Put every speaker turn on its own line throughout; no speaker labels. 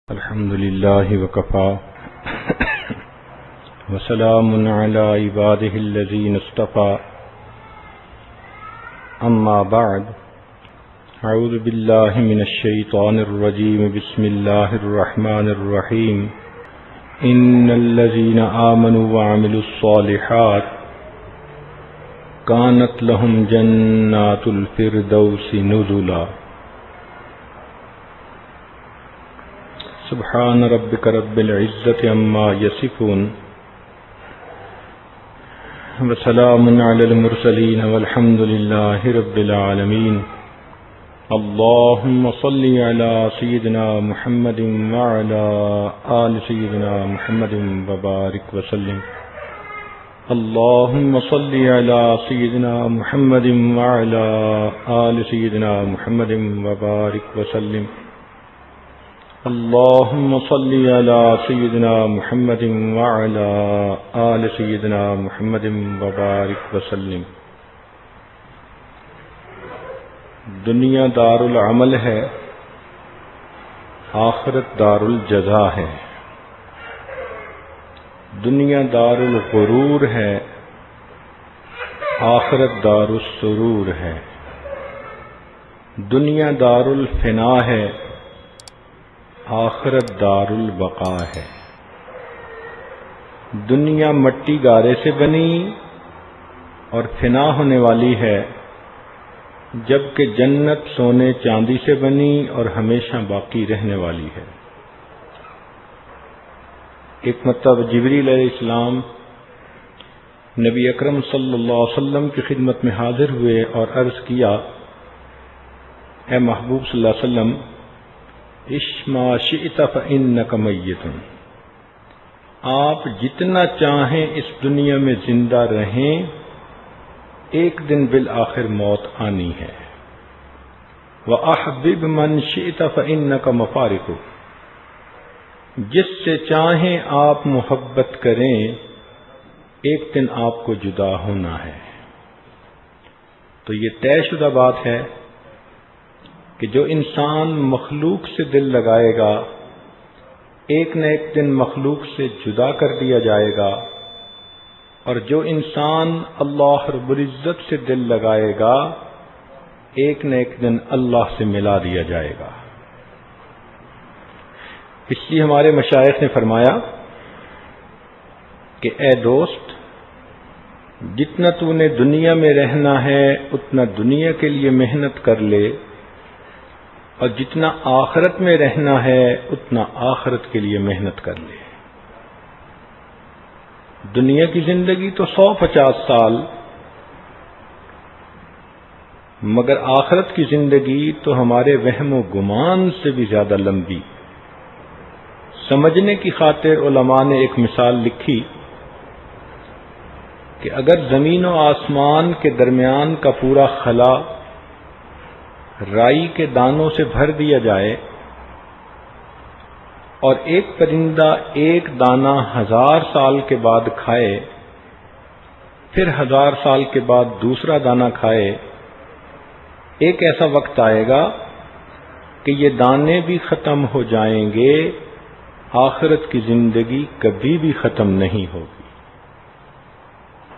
الحمد لله وكفى وسلام على عباده الذين اصطفى أما بعد أعوذ بالله من الشيطان الرجيم بسم الله الرحمن الرحيم إن الذين آمنوا وعملوا الصالحات كانت لهم جنات الفردوس نزلا سبحان ربك رب العزة عما يصفون وسلام على المرسلين والحمد لله رب العالمين اللهم صل على سيدنا محمد وعلى آل سيدنا محمد وبارك وسلم اللهم صل على سيدنا محمد وعلى آل سيدنا محمد وبارك وسلم اللهم صل على سيدنا محمد وعلى آل سيدنا محمد وبارك وسلم. دنیا دار العمل ہے، آخرت دار الجزا ہے. دنیا دار الغرور ہے، آخرت دار السرور ہے. دنیا دار الفنا ہے، آخرت دار البقا ہے. دنیا مٹی گارے سے بنی اور فنا ہونے والی ہے، جبکہ جنت سونے چاندی سے بنی اور ہمیشہ باقی رہنے والی ہے. ایک مرتبہ جبریل علیہ السلام نبی اکرم صلی اللہ علیہ وسلم کی خدمت میں حاضر ہوئے اور عرض کیا، اے محبوب صلی اللہ علیہ وسلم، عش ما شئت فإنک میت. آپ جتنا چاہیں اس دنیا میں زندہ رہیں، ایک دن بالآخر موت آنی ہے. وأحبب من شئت فإنک مفارق. جس سے چاہیں آپ محبت کریں، ایک دن آپ کو جدا ہونا ہے. تو یہ طے شدہ بات ہے کہ جو انسان مخلوق سے دل لگائے گا، ایک نہ ایک دن مخلوق سے جدا کر دیا جائے گا، اور جو انسان اللہ رب العزت سے دل لگائے گا، ایک نہ ایک دن اللہ سے ملا دیا جائے گا. اس لیے ہمارے مشائخ نے فرمایا کہ اے دوست، جتنا تو نے دنیا میں رہنا ہے اتنا دنیا کے لیے محنت کر لے، اور جتنا آخرت میں رہنا ہے اتنا آخرت کے لیے محنت کر لے. دنیا کی زندگی تو 150 سال، مگر آخرت کی زندگی تو ہمارے وہم و گمان سے بھی زیادہ لمبی. سمجھنے کی خاطر علماء نے ایک مثال لکھی کہ اگر زمین و آسمان کے درمیان کا پورا خلا رائی کے دانوں سے بھر دیا جائے، اور ایک پرندہ ایک دانہ 1000 سال کے بعد کھائے، پھر 1000 سال کے بعد دوسرا دانہ کھائے، ایک ایسا وقت آئے گا کہ یہ دانے بھی ختم ہو جائیں گے، آخرت کی زندگی کبھی بھی ختم نہیں ہوگی.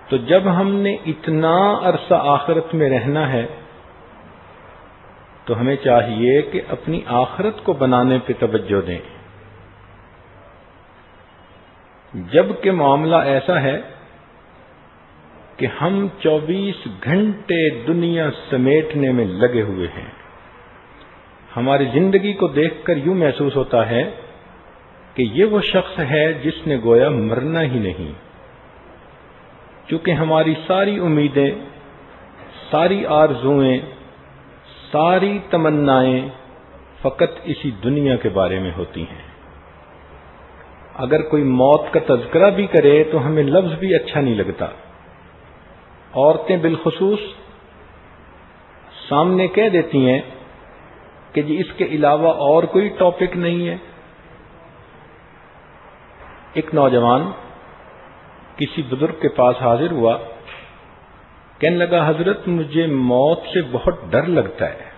تو جب ہم نے اتنا عرصہ آخرت میں رہنا ہے تو ہمیں چاہیے کہ اپنی آخرت کو بنانے پہ توجہ دیں. جبکہ معاملہ ایسا ہے کہ ہم 24 گھنٹے دنیا سمیٹنے میں لگے ہوئے ہیں. ہماری زندگی کو دیکھ کر یوں محسوس ہوتا ہے کہ یہ وہ شخص ہے جس نے گویا مرنا ہی نہیں، چونکہ ہماری ساری امیدیں، ساری آرزوئیں، ساری تمنائیں فقط اسی دنیا کے بارے میں ہوتی ہیں. اگر کوئی موت کا تذکرہ بھی کرے تو ہمیں لفظ بھی اچھا نہیں لگتا. عورتیں بالخصوص سامنے کہہ دیتی ہیں کہ جی اس کے علاوہ اور کوئی ٹاپک نہیں ہے. ایک نوجوان کسی بزرگ کے پاس حاضر ہوا، کہنے لگا، حضرت مجھے موت سے بہت ڈر لگتا ہے.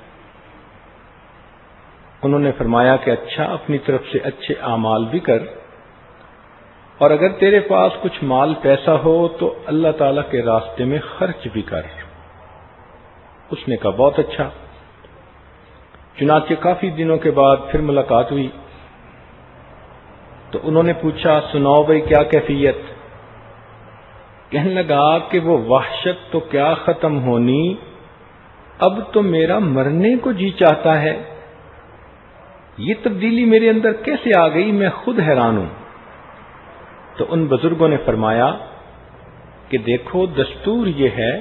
انہوں نے فرمایا کہ اچھا، اپنی طرف سے اچھے اعمال بھی کر، اور اگر تیرے پاس کچھ مال پیسہ ہو تو اللہ تعالی کے راستے میں خرچ بھی کر۔ اس نے کہا بہت اچھا۔ چنانچہ کافی دنوں کے بعد پھر ملاقات ہوئی تو انہوں نے پوچھا سناؤ بھائی کیا کیفیت؟ کہنے لگا کہ وہ وحشت تو کیا ختم ہونی، اب تو میرا مرنے کو جی چاہتا ہے۔ یہ تبدیلی میرے اندر کیسے آ گئی، میں خود حیران ہوں۔ تو ان بزرگوں نے فرمایا کہ دیکھو، دستور یہ ہے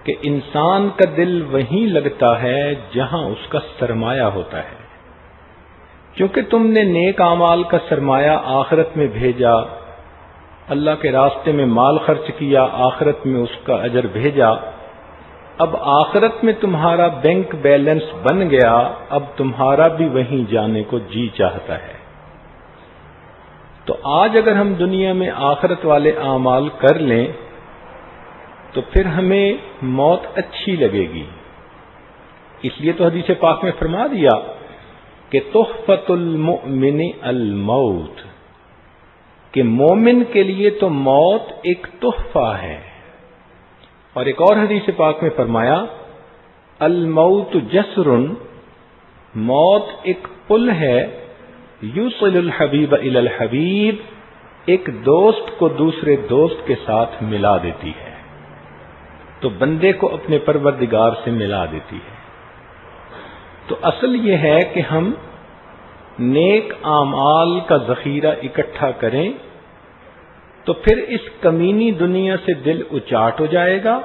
کہ انسان کا دل وہیں لگتا ہے جہاں اس کا سرمایہ ہوتا ہے۔ کیونکہ تم نے نیک اعمال کا سرمایہ آخرت میں بھیجا، اللہ کے راستے میں مال خرچ کیا، آخرت میں اس کا اجر بھیجا، اب آخرت میں تمہارا بینک بیلنس بن گیا، اب تمہارا بھی وہیں جانے کو جی چاہتا ہے۔ تو آج اگر ہم دنیا میں آخرت والے اعمال کر لیں تو پھر ہمیں موت اچھی لگے گی۔ اس لیے تو حدیث پاک میں فرما دیا کہ تحفۃ المؤمن الموت، کہ مومن کے لیے تو موت ایک تحفہ ہے۔ اور ایک اور حدیث پاک میں فرمایا الموت جسر، موت ایک پل ہے، یوصل الحبیب الی الحبیب، ایک دوست کو دوسرے دوست کے ساتھ ملا دیتی ہے، تو بندے کو اپنے پروردگار سے ملا دیتی ہے۔ تو اصل یہ ہے کہ ہم نیک اعمال کا ذخیرہ اکٹھا کریں تو پھر اس کمینی دنیا سے دل اچاٹ ہو جائے گا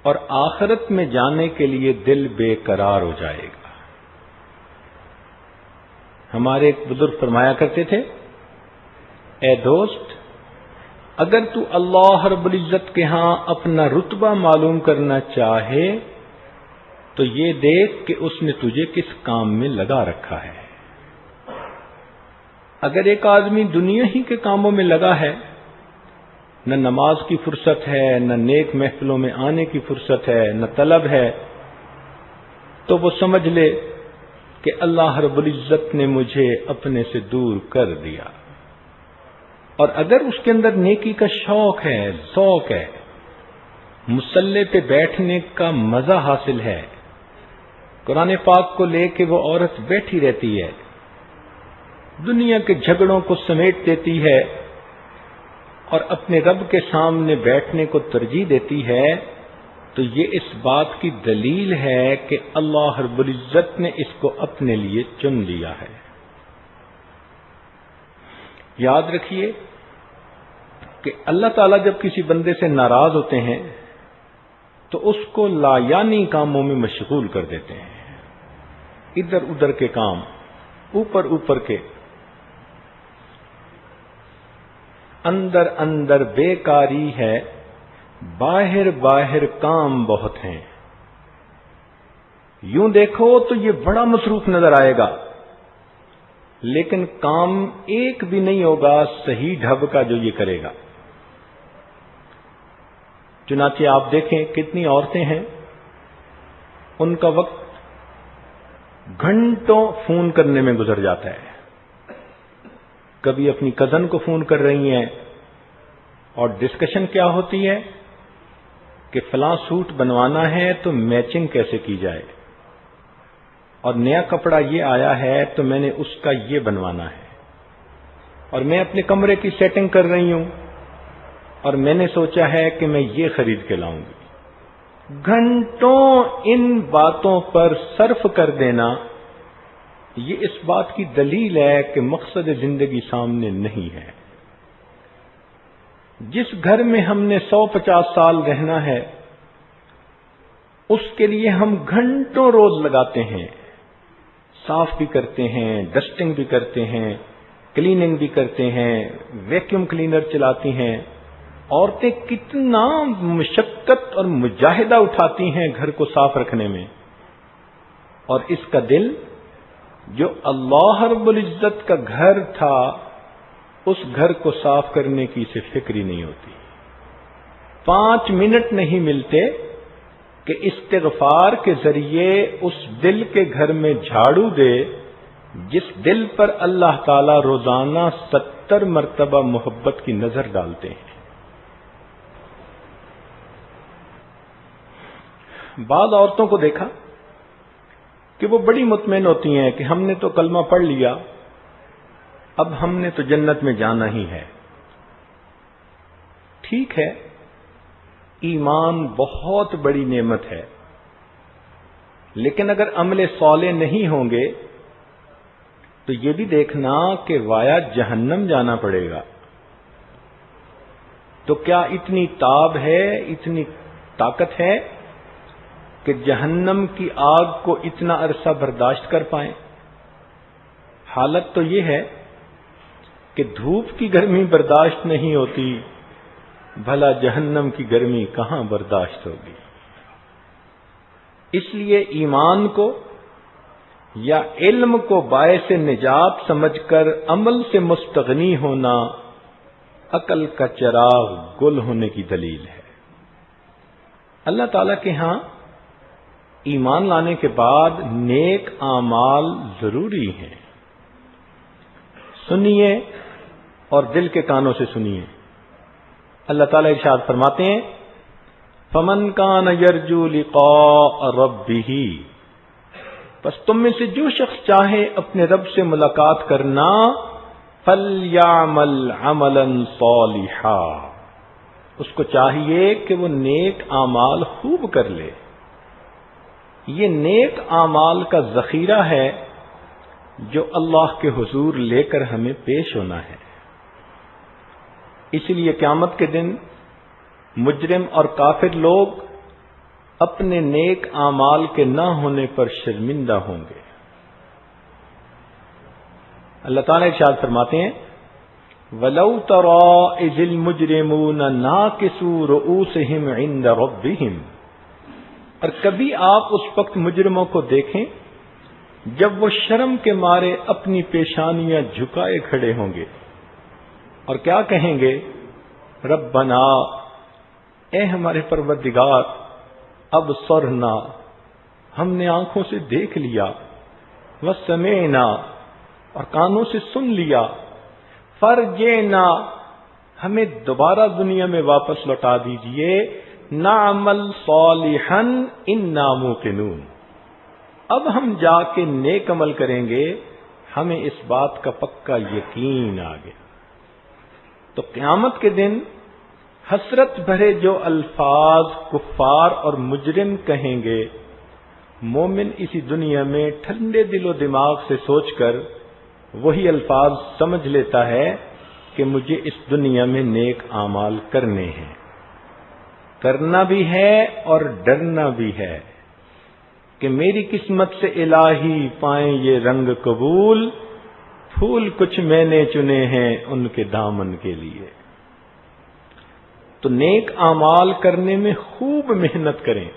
اور آخرت میں جانے کے لیے دل بے قرار ہو جائے گا۔ ہمارے ایک بزرگ فرمایا کرتے تھے، اے دوست، اگر تو اللہ رب العزت کے ہاں اپنا رتبہ معلوم کرنا چاہے تو یہ دیکھ کہ اس نے تجھے کس کام میں لگا رکھا ہے۔ اگر ایک آدمی دنیا ہی کے کاموں میں لگا ہے، نہ نماز کی فرصت ہے، نہ نیک محفلوں میں آنے کی فرصت ہے، نہ طلب ہے، تو وہ سمجھ لے کہ اللہ رب العزت نے مجھے اپنے سے دور کر دیا۔ اور اگر اس کے اندر نیکی کا شوق ہے، ذوق ہے، مصلی پہ بیٹھنے کا مزہ حاصل ہے، قرآن پاک کو لے کے وہ عورت بیٹھی رہتی ہے، دنیا کے جھگڑوں کو سمیٹ دیتی ہے اور اپنے رب کے سامنے بیٹھنے کو ترجیح دیتی ہے، تو یہ اس بات کی دلیل ہے کہ اللہ رب العزت نے اس کو اپنے لیے چن لیا ہے۔ یاد رکھیے کہ اللہ تعالیٰ جب کسی بندے سے ناراض ہوتے ہیں تو اس کو لایانی کاموں میں مشغول کر دیتے ہیں، ادھر ادھر کے کام، اوپر اوپر کے، اندر اندر بیکاری ہے، باہر باہر کام بہت ہیں۔ یوں دیکھو تو یہ بڑا مصروف نظر آئے گا، لیکن کام ایک بھی نہیں ہوگا صحیح ڈھب کا جو یہ کرے گا۔ چنانچہ آپ دیکھیں کتنی عورتیں ہیں، ان کا وقت گھنٹوں فون کرنے میں گزر جاتا ہے۔ کبھی اپنی کزن کو فون کر رہی ہیں اور ڈسکشن کیا ہوتی ہے کہ فلاں سوٹ بنوانا ہے تو میچنگ کیسے کی جائے، اور نیا کپڑا یہ آیا ہے تو میں نے اس کا یہ بنوانا ہے، اور میں اپنے کمرے کی سیٹنگ کر رہی ہوں اور میں نے سوچا ہے کہ میں یہ خرید کے لاؤں گی۔ گھنٹوں ان باتوں پر صرف کر دینا، یہ اس بات کی دلیل ہے کہ مقصد زندگی سامنے نہیں ہے۔ جس گھر میں ہم نے 150 سال رہنا ہے اس کے لیے ہم گھنٹوں روز لگاتے ہیں، صاف بھی کرتے ہیں، ڈسٹنگ بھی کرتے ہیں، کلیننگ بھی کرتے ہیں، ویکیوم کلینر چلاتی ہیں۔ عورتیں کتنا مشقت اور مجاہدہ اٹھاتی ہیں گھر کو صاف رکھنے میں، اور اس کا دل جو اللہ رب العزت کا گھر تھا اس گھر کو صاف کرنے کی اسے فکر ہی نہیں ہوتی۔ 5 منٹ نہیں ملتے کہ استغفار کے ذریعے اس دل کے گھر میں جھاڑو دے جس دل پر اللہ تعالی روزانہ 70 مرتبہ محبت کی نظر ڈالتے ہیں۔ بعض عورتوں کو دیکھا کہ وہ بڑی مطمئن ہوتی ہیں کہ ہم نے تو کلمہ پڑھ لیا، اب ہم نے تو جنت میں جانا ہی ہے۔ ٹھیک ہے، ایمان بہت بڑی نعمت ہے، لیکن اگر عمل صالح نہیں ہوں گے تو یہ بھی دیکھنا کہ وایا جہنم جانا پڑے گا۔ تو کیا اتنی تاب ہے، اتنی طاقت ہے کہ جہنم کی آگ کو اتنا عرصہ برداشت کر پائیں؟ حالت تو یہ ہے کہ دھوپ کی گرمی برداشت نہیں ہوتی، بھلا جہنم کی گرمی کہاں برداشت ہوگی؟ اس لیے ایمان کو یا علم کو باعث نجات سمجھ کر عمل سے مستغنی ہونا عقل کا چراغ گل ہونے کی دلیل ہے۔ اللہ تعالی کے ہاں ایمان لانے کے بعد نیک اعمال ضروری ہیں۔ سنیے اور دل کے کانوں سے سنیے۔ اللہ تعالیٰ ارشاد فرماتے ہیں فَمَنْ كَانَ يَرْجُو لِقَاءَ رَبِّهِ، پس تم میں سے جو شخص چاہے اپنے رب سے ملاقات کرنا، فَلْيَعْمَلْ عَمَلًا صَالِحًا، اس کو چاہیے کہ وہ نیک اعمال خوب کر لے۔ یہ نیک اعمال کا ذخیرہ ہے جو اللہ کے حضور لے کر ہمیں پیش ہونا ہے۔ اس لیے قیامت کے دن مجرم اور کافر لوگ اپنے نیک اعمال کے نہ ہونے پر شرمندہ ہوں گے۔ اللہ تعالیٰ ارشاد فرماتے ہیں وَلَوْ تَرَىٰ إِذِ الْمُجْرِمُونَ نَاكِسُو رُءُوسِهِمْ عِندَ رَبِّهِمْ، اور کبھی آپ اس وقت مجرموں کو دیکھیں جب وہ شرم کے مارے اپنی پیشانیاں جھکائے کھڑے ہوں گے اور کیا کہیں گے؟ ربنا، اے ہمارے پروردگار، ابصرنا، ہم نے آنکھوں سے دیکھ لیا، وسمعنا، اور کانوں سے سن لیا، فرجعنا، ہمیں دوبارہ دنیا میں واپس لوٹا دیجئے، نعمل صالحا انا موقنون، اب ہم جا کے نیک عمل کریں گے، ہمیں اس بات کا پکا یقین آ گیا۔ تو قیامت کے دن حسرت بھرے جو الفاظ کفار اور مجرم کہیں گے، مومن اسی دنیا میں ٹھنڈے دل و دماغ سے سوچ کر وہی الفاظ سمجھ لیتا ہے کہ مجھے اس دنیا میں نیک اعمال کرنے ہیں، کرنا بھی ہے اور ڈرنا بھی ہے کہ میری قسمت سے الہی پائیں یہ رنگ قبول، پھول کچھ میں نے چنے ہیں ان کے دامن کے لیے۔ تو نیک اعمال کرنے میں خوب محنت کریں۔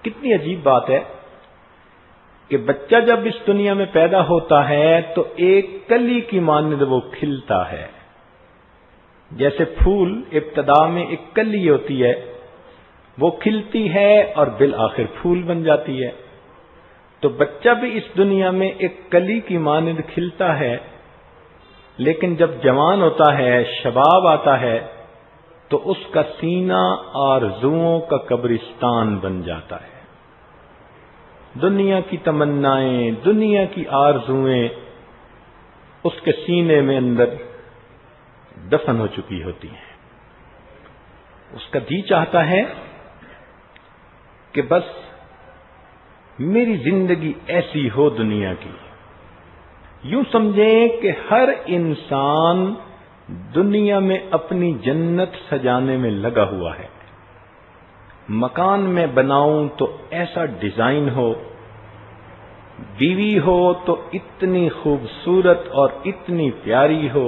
کتنی عجیب بات ہے کہ بچہ جب اس دنیا میں پیدا ہوتا ہے تو ایک کلی کی مانند وہ کھلتا ہے، جیسے پھول ابتدا میں ایک کلی ہوتی ہے، وہ کھلتی ہے اور بالآخر پھول بن جاتی ہے۔ تو بچہ بھی اس دنیا میں ایک کلی کی مانند کھلتا ہے، لیکن جب جوان ہوتا ہے، شباب آتا ہے، تو اس کا سینہ آرزوؤں کا قبرستان بن جاتا ہے۔ دنیا کی تمنائیں، دنیا کی آرزویں اس کے سینے میں اندر دفن ہو چکی ہوتی ہیں۔ اس کا جی چاہتا ہے کہ بس میری زندگی ایسی ہو دنیا کی۔ یوں سمجھیں کہ ہر انسان دنیا میں اپنی جنت سجانے میں لگا ہوا ہے۔ مکان میں بناؤں تو ایسا ڈیزائن ہو، بیوی ہو تو اتنی خوبصورت اور اتنی پیاری ہو،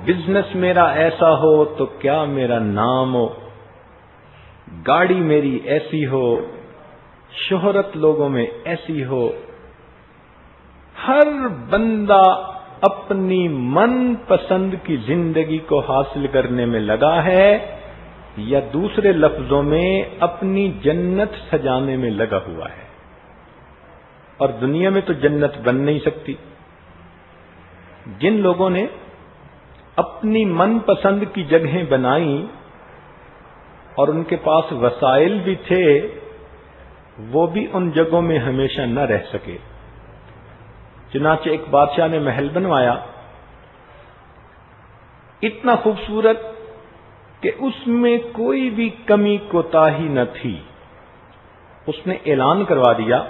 بزنس میرا ایسا ہو تو کیا میرا نام ہو، گاڑی میری ایسی ہو، شہرت لوگوں میں ایسی ہو۔ ہر بندہ اپنی من پسند کی زندگی کو حاصل کرنے میں لگا ہے، یا دوسرے لفظوں میں اپنی جنت سجانے میں لگا ہوا ہے، اور دنیا میں تو جنت بن نہیں سکتی۔ جن لوگوں نے اپنی من پسند کی جگہیں بنائیں اور ان کے پاس وسائل بھی تھے، وہ بھی ان جگہوں میں ہمیشہ نہ رہ سکے۔ چنانچہ ایک بادشاہ نے محل بنوایا اتنا خوبصورت کہ اس میں کوئی بھی کمی کوتاہی نہ تھی۔ اس نے اعلان کروا دیا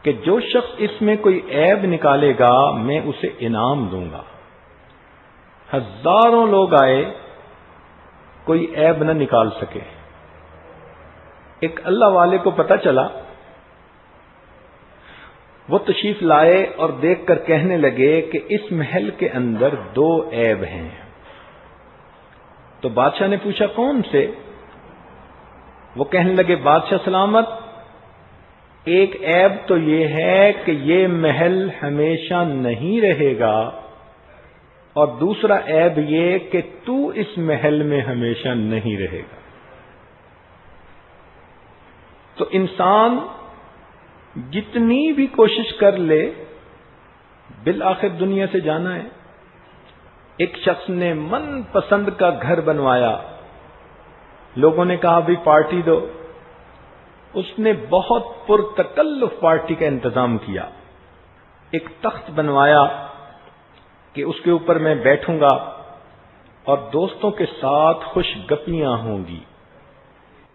کہ جو شخص اس میں کوئی عیب نکالے گا میں اسے انعام دوں گا۔ ہزاروں لوگ آئے، کوئی عیب نہ نکال سکے۔ ایک اللہ والے کو پتہ چلا، وہ تشریف لائے اور دیکھ کر کہنے لگے کہ اس محل کے اندر 2 عیب ہیں۔ تو بادشاہ نے پوچھا کون سے؟ وہ کہنے لگے بادشاہ سلامت، ایک عیب تو یہ ہے کہ یہ محل ہمیشہ نہیں رہے گا، اور دوسرا عیب یہ کہ تو اس محل میں ہمیشہ نہیں رہے گا۔ تو انسان جتنی بھی کوشش کر لے بالآخر دنیا سے جانا ہے۔ ایک شخص نے من پسند کا گھر بنوایا، لوگوں نے کہا بھی پارٹی دو، اس نے بہت پرتکلف پارٹی کا انتظام کیا۔ ایک تخت بنوایا کہ اس کے اوپر میں بیٹھوں گا اور دوستوں کے ساتھ خوش گپیاں ہوں گی۔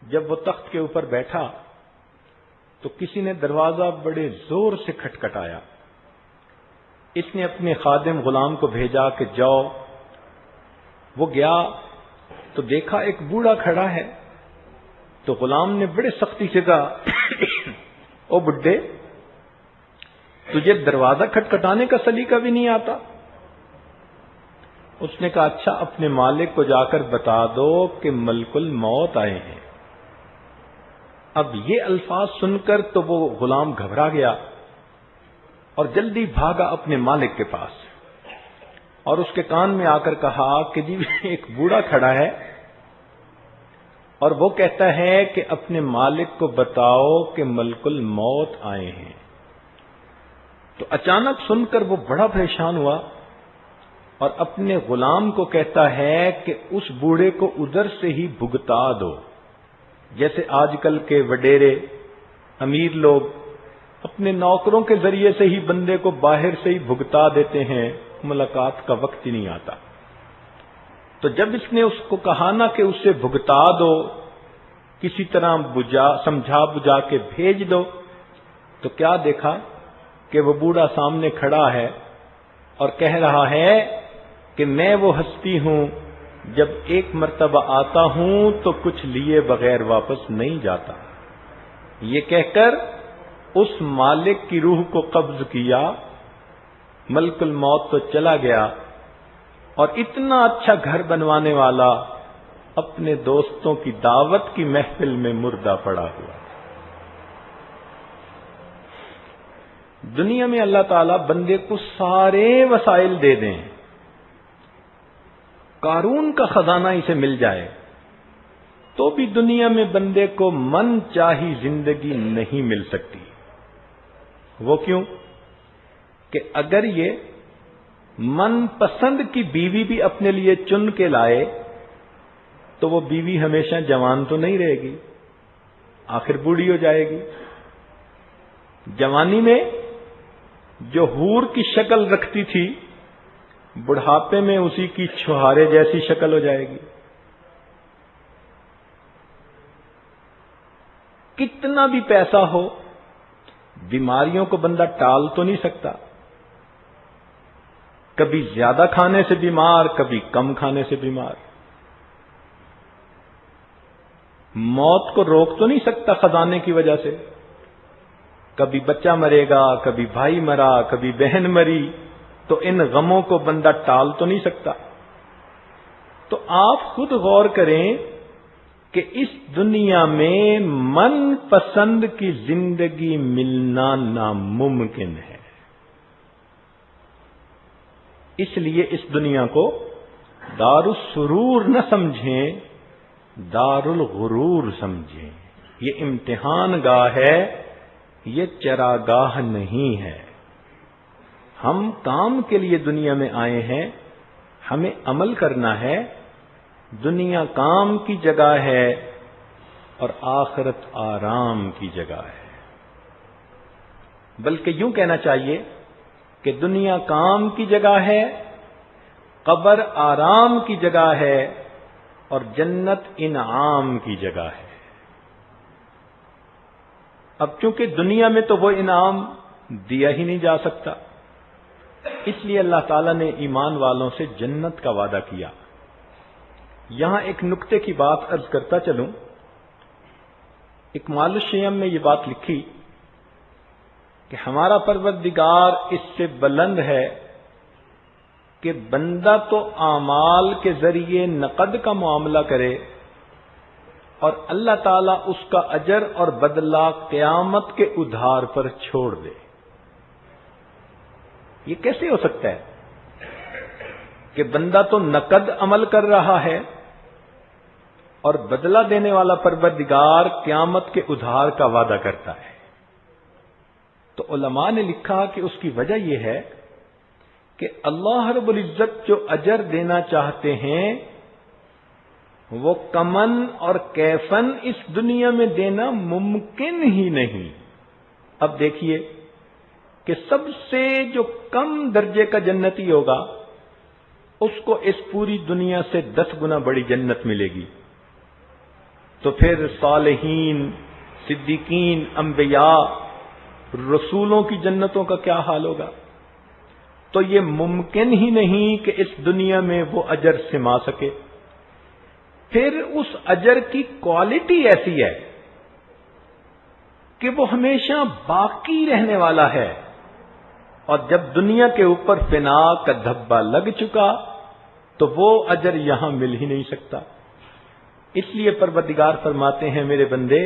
جب وہ تخت کے اوپر بیٹھا تو کسی نے دروازہ بڑے زور سے کھٹکھٹایا۔ اس نے اپنے خادم غلام کو بھیجا کہ جاؤ۔ وہ گیا تو دیکھا ایک بوڑھا کھڑا ہے۔ تو غلام نے بڑے سختی سے کہا او بڈھے، تجھے دروازہ کھٹکھٹانے کا سلیقہ بھی نہیں آتا؟ اس نے کہا اچھا اپنے مالک کو جا کر بتا دو کہ ملک الموت آئے ہیں۔ اب یہ الفاظ سن کر تو وہ غلام گھبرا گیا اور جلدی بھاگا اپنے مالک کے پاس، اور اس کے کان میں آ کر کہا کہ جی ایک بوڑھا کھڑا ہے اور وہ کہتا ہے کہ اپنے مالک کو بتاؤ کہ ملک الموت آئے ہیں۔ تو اچانک سن کر وہ بڑا پریشان ہوا اور اپنے غلام کو کہتا ہے کہ اس بوڑھے کو ادھر سے ہی بھگتا دو، جیسے آج کل کے وڈیرے امیر لوگ اپنے نوکروں کے ذریعے سے ہی بندے کو باہر سے ہی بھگتا دیتے ہیں، ملاقات کا وقت ہی نہیں آتا۔ تو جب اس نے اس کو کہا نا کہ اسے بھگتا دو، کسی طرح سمجھا بجھا کے بھیج دو، تو کیا دیکھا کہ وہ بوڑھا سامنے کھڑا ہے اور کہہ رہا ہے کہ میں وہ ہستی ہوں، جب ایک مرتبہ آتا ہوں تو کچھ لیے بغیر واپس نہیں جاتا۔ یہ کہہ کر اس مالک کی روح کو قبض کیا، ملک الموت تو چلا گیا، اور اتنا اچھا گھر بنوانے والا اپنے دوستوں کی دعوت کی محفل میں مردہ پڑا ہوا۔ دنیا میں اللہ تعالیٰ بندے کو سارے وسائل دے دیں، قارون کا خزانہ اسے مل جائے، تو بھی دنیا میں بندے کو من چاہی زندگی نہیں مل سکتی۔ وہ کیوں؟ کہ اگر یہ من پسند کی بیوی بھی اپنے لیے چن کے لائے تو وہ بیوی ہمیشہ جوان تو نہیں رہے گی، آخر بوڑھی ہو جائے گی۔ جوانی میں جو حور کی شکل رکھتی تھی، بڑھاپے میں اسی کی چھہارے جیسی شکل ہو جائے گی۔ کتنا بھی پیسہ ہو، بیماریوں کو بندہ ٹال تو نہیں سکتا، کبھی زیادہ کھانے سے بیمار، کبھی کم کھانے سے بیمار۔ موت کو روک تو نہیں سکتا خزانے کی وجہ سے، کبھی بچہ مرے گا، کبھی بھائی مرا، کبھی بہن مری، تو ان غموں کو بندہ ٹال تو نہیں سکتا۔ تو آپ خود غور کریں کہ اس دنیا میں من پسند کی زندگی ملنا ناممکن ہے۔ اس لیے اس دنیا کو دار السرور نہ سمجھیں، دار الغرور سمجھیں. یہ امتحان گاہ ہے، یہ چراگاہ نہیں ہے. ہم کام کے لیے دنیا میں آئے ہیں، ہمیں عمل کرنا ہے. دنیا کام کی جگہ ہے اور آخرت آرام کی جگہ ہے. بلکہ یوں کہنا چاہیے کہ دنیا کام کی جگہ ہے، قبر آرام کی جگہ ہے اور جنت انعام کی جگہ ہے. اب چونکہ دنیا میں تو وہ انعام دیا ہی نہیں جا سکتا، اس لیے اللہ تعالیٰ نے ایمان والوں سے جنت کا وعدہ کیا. یہاں ایک نکتے کی بات عرض کرتا چلوں. اکمال الشیم میں یہ بات لکھی کہ ہمارا پروردگار اس سے بلند ہے کہ بندہ تو اعمال کے ذریعے نقد کا معاملہ کرے اور اللہ تعالیٰ اس کا اجر اور بدلہ قیامت کے ادھار پر چھوڑ دے. یہ کیسے ہو سکتا ہے کہ بندہ تو نقد عمل کر رہا ہے اور بدلہ دینے والا پروردگار قیامت کے ادھار کا وعدہ کرتا ہے؟ تو علماء نے لکھا کہ اس کی وجہ یہ ہے کہ اللہ رب العزت جو اجر دینا چاہتے ہیں وہ کمن اور کیفن اس دنیا میں دینا ممکن ہی نہیں. اب دیکھیے کہ سب سے جو کم درجے کا جنتی ہوگا اس کو اس پوری دنیا سے 10 گنا بڑی جنت ملے گی. تو پھر صالحین، صدیقین، انبیاء، رسولوں کی جنتوں کا کیا حال ہوگا؟ تو یہ ممکن ہی نہیں کہ اس دنیا میں وہ اجر سما سکے. پھر اس اجر کی کوالٹی ایسی ہے کہ وہ ہمیشہ باقی رہنے والا ہے، اور جب دنیا کے اوپر فنا کا دھبا لگ چکا تو وہ اجر یہاں مل ہی نہیں سکتا. اس لیے پروردگار فرماتے ہیں میرے بندے،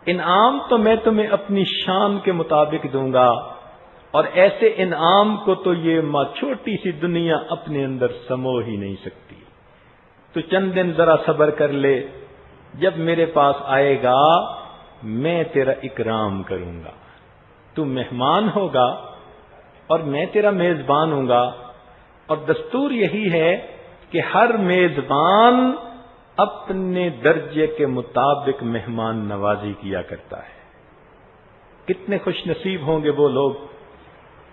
انعام تو میں تمہیں اپنی شان کے مطابق دوں گا، اور ایسے انعام کو تو یہ چھوٹی سی دنیا اپنے اندر سمو ہی نہیں سکتی. تو چند دن ذرا صبر کر لے، جب میرے پاس آئے گا میں تیرا اکرام کروں گا. تو مہمان ہوگا اور میں تیرا میزبان ہوں گا. اور دستور یہی ہے کہ ہر میزبان اپنے درجے کے مطابق مہمان نوازی کیا کرتا ہے. کتنے خوش نصیب ہوں گے وہ لوگ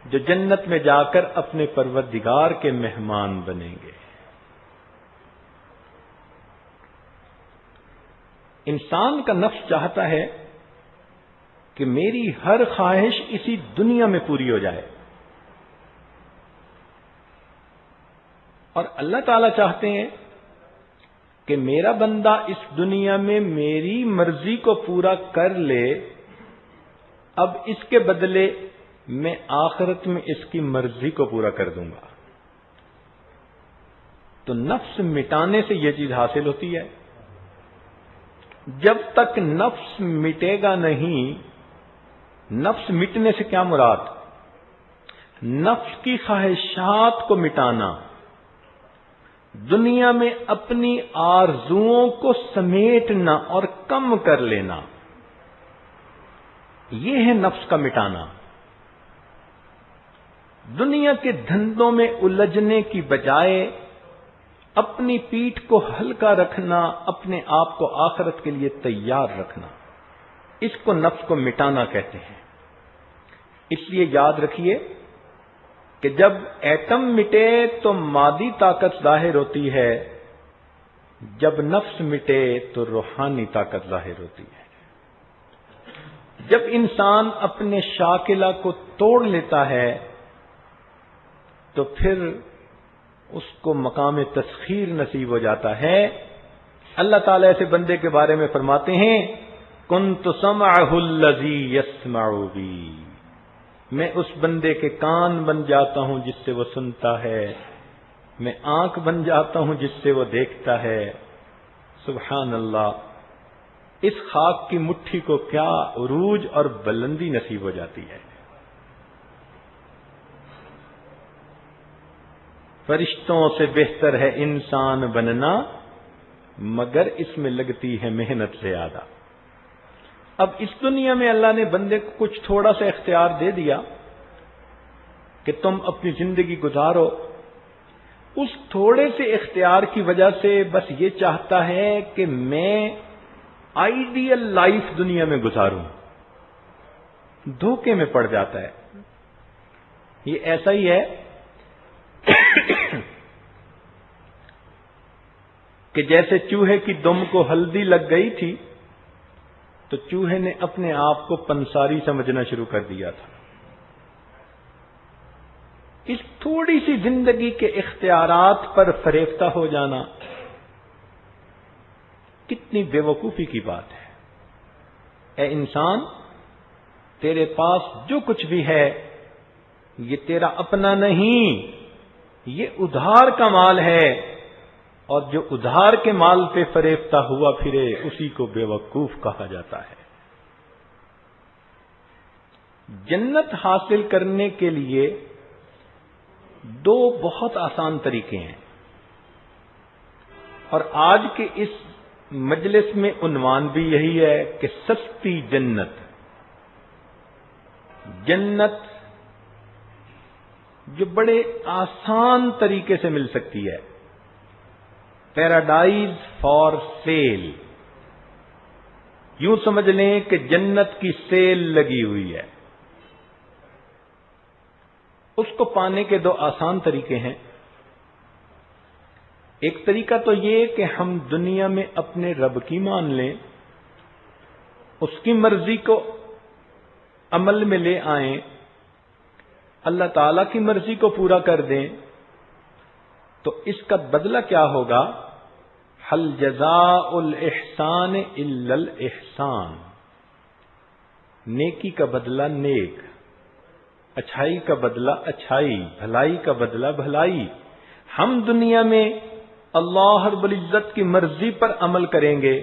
جو جنت میں جا کر اپنے پروردگار کے مہمان بنیں گے. انسان کا نفس چاہتا ہے کہ میری ہر خواہش اسی دنیا میں پوری ہو جائے، اور اللہ تعالیٰ چاہتے ہیں کہ میرا بندہ اس دنیا میں میری مرضی کو پورا کر لے، اب اس کے بدلے میں آخرت میں اس کی مرضی کو پورا کر دوں گا. تو نفس مٹانے سے یہ چیز حاصل ہوتی ہے. جب تک نفس مٹے گا نہیں، نفس مٹنے سے کیا مراد؟ نفس کی خواہشات کو مٹانا، دنیا میں اپنی آرزوؤں کو سمیٹنا اور کم کر لینا، یہ ہے نفس کا مٹانا. دنیا کے دھندوں میں الجھنے کی بجائے اپنی پیٹھ کو ہلکا رکھنا، اپنے آپ کو آخرت کے لیے تیار رکھنا، اس کو نفس کو مٹانا کہتے ہیں. اس لیے یاد رکھیے کہ جب ایٹم مٹے تو مادی طاقت ظاہر ہوتی ہے، جب نفس مٹے تو روحانی طاقت ظاہر ہوتی ہے. جب انسان اپنے شاکلہ کو توڑ لیتا ہے تو پھر اس کو مقام تسخیر نصیب ہو جاتا ہے. اللہ تعالیٰ ایسے بندے کے بارے میں فرماتے ہیں کنت سمعہ الذی یسمع بی، میں اس بندے کے کان بن جاتا ہوں جس سے وہ سنتا ہے، میں آنکھ بن جاتا ہوں جس سے وہ دیکھتا ہے. سبحان اللہ، اس خاک کی مٹھی کو کیا عروج اور بلندی نصیب ہو جاتی ہے. فرشتوں سے بہتر ہے انسان بننا، مگر اس میں لگتی ہے محنت زیادہ۔ اب اس دنیا میں اللہ نے بندے کو کچھ تھوڑا سا اختیار دے دیا کہ تم اپنی زندگی گزارو، اس تھوڑے سے اختیار کی وجہ سے بس یہ چاہتا ہے کہ میں آئیڈیل لائف دنیا میں گزاروں، دھوکے میں پڑ جاتا ہے۔ یہ ایسا ہی ہے کہ جیسے چوہے کی دم کو ہلدی لگ گئی تھی تو چوہے نے اپنے آپ کو پنساری سمجھنا شروع کر دیا تھا۔ اس تھوڑی سی زندگی کے اختیارات پر فریفتہ ہو جانا کتنی بے وقوفی کی بات ہے۔ اے انسان، تیرے پاس جو کچھ بھی ہے یہ تیرا اپنا نہیں، یہ ادھار کا مال ہے، اور جو ادھار کے مال پہ فریفتہ ہوا پھرے اسی کو بے وقوف کہا جاتا ہے۔ جنت حاصل کرنے کے لیے دو بہت آسان طریقے ہیں، اور آج کے اس مجلس میں عنوان بھی یہی ہے کہ سستی جنت۔ جنت جو بڑے آسان طریقے سے مل سکتی ہے، پیراڈائز فار سیل، یوں سمجھ لیں کہ جنت کی سیل لگی ہوئی ہے۔ اس کو پانے کے دو آسان طریقے ہیں۔ ایک طریقہ تو یہ کہ ہم دنیا میں اپنے رب کی مان لیں، اس کی مرضی کو عمل میں لے آئیں، اللہ تعالی کی مرضی کو پورا کر دیں، تو اس کا بدلہ کیا ہوگا؟ حل جزاء الاحسان الا الاحسان، نیکی کا بدلہ نیک، اچھائی کا بدلہ اچھائی، بھلائی کا بدلہ بھلائی۔ ہم دنیا میں اللہ رب العزت کی مرضی پر عمل کریں گے،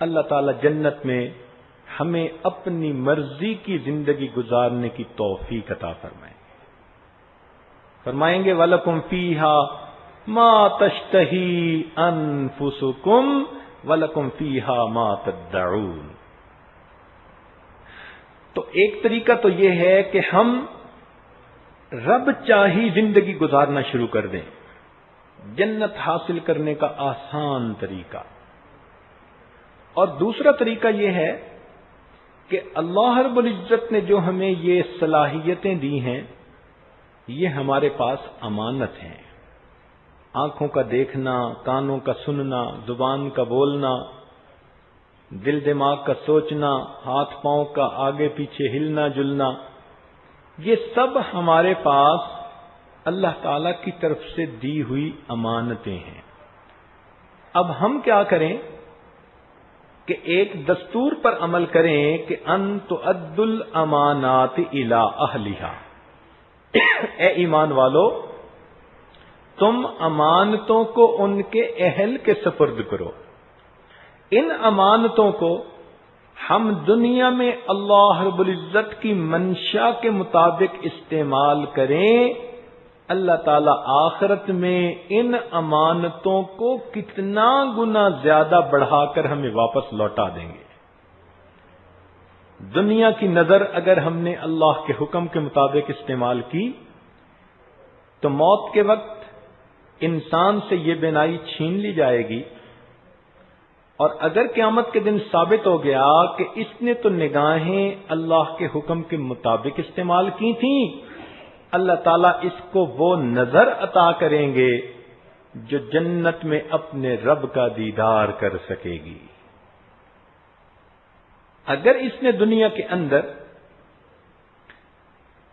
اللہ تعالی جنت میں ہمیں اپنی مرضی کی زندگی گزارنے کی توفیق عطا فرمائیں گے وَلَكُمْ فِيهَا مَا تَشْتَهِي أَنفُسُكُمْ وَلَكُمْ فِيهَا مَا تَدَّعُونَ۔ تو ایک طریقہ تو یہ ہے کہ ہم رب چاہی زندگی گزارنا شروع کر دیں، جنت حاصل کرنے کا آسان طریقہ۔ اور دوسرا طریقہ یہ ہے کہ اللہ رب العزت نے جو ہمیں یہ صلاحیتیں دی ہیں، یہ ہمارے پاس امانت ہیں۔ آنکھوں کا دیکھنا، کانوں کا سننا، زبان کا بولنا، دل دماغ کا سوچنا، ہاتھ پاؤں کا آگے پیچھے ہلنا جلنا، یہ سب ہمارے پاس اللہ تعالی کی طرف سے دی ہوئی امانتیں ہیں۔ اب ہم کیا کریں کہ ایک دستور پر عمل کریں کہ ان تؤدوا الامانات الی اہلھا۔ اے ایمان والو، تم امانتوں کو ان کے اہل کے سپرد کرو۔ ان امانتوں کو ہم دنیا میں اللہ رب العزت کی منشا کے مطابق استعمال کریں، اللہ تعالی آخرت میں ان امانتوں کو کتنا گنا زیادہ بڑھا کر ہمیں واپس لوٹا دیں گے۔ دنیا کی نظر اگر ہم نے اللہ کے حکم کے مطابق استعمال کی تو موت کے وقت انسان سے یہ بینائی چھین لی جائے گی، اور اگر قیامت کے دن ثابت ہو گیا کہ اس نے تو نگاہیں اللہ کے حکم کے مطابق استعمال کی تھیں، اللہ تعالیٰ اس کو وہ نظر عطا کریں گے جو جنت میں اپنے رب کا دیدار کر سکے گی۔ اگر اس نے دنیا کے اندر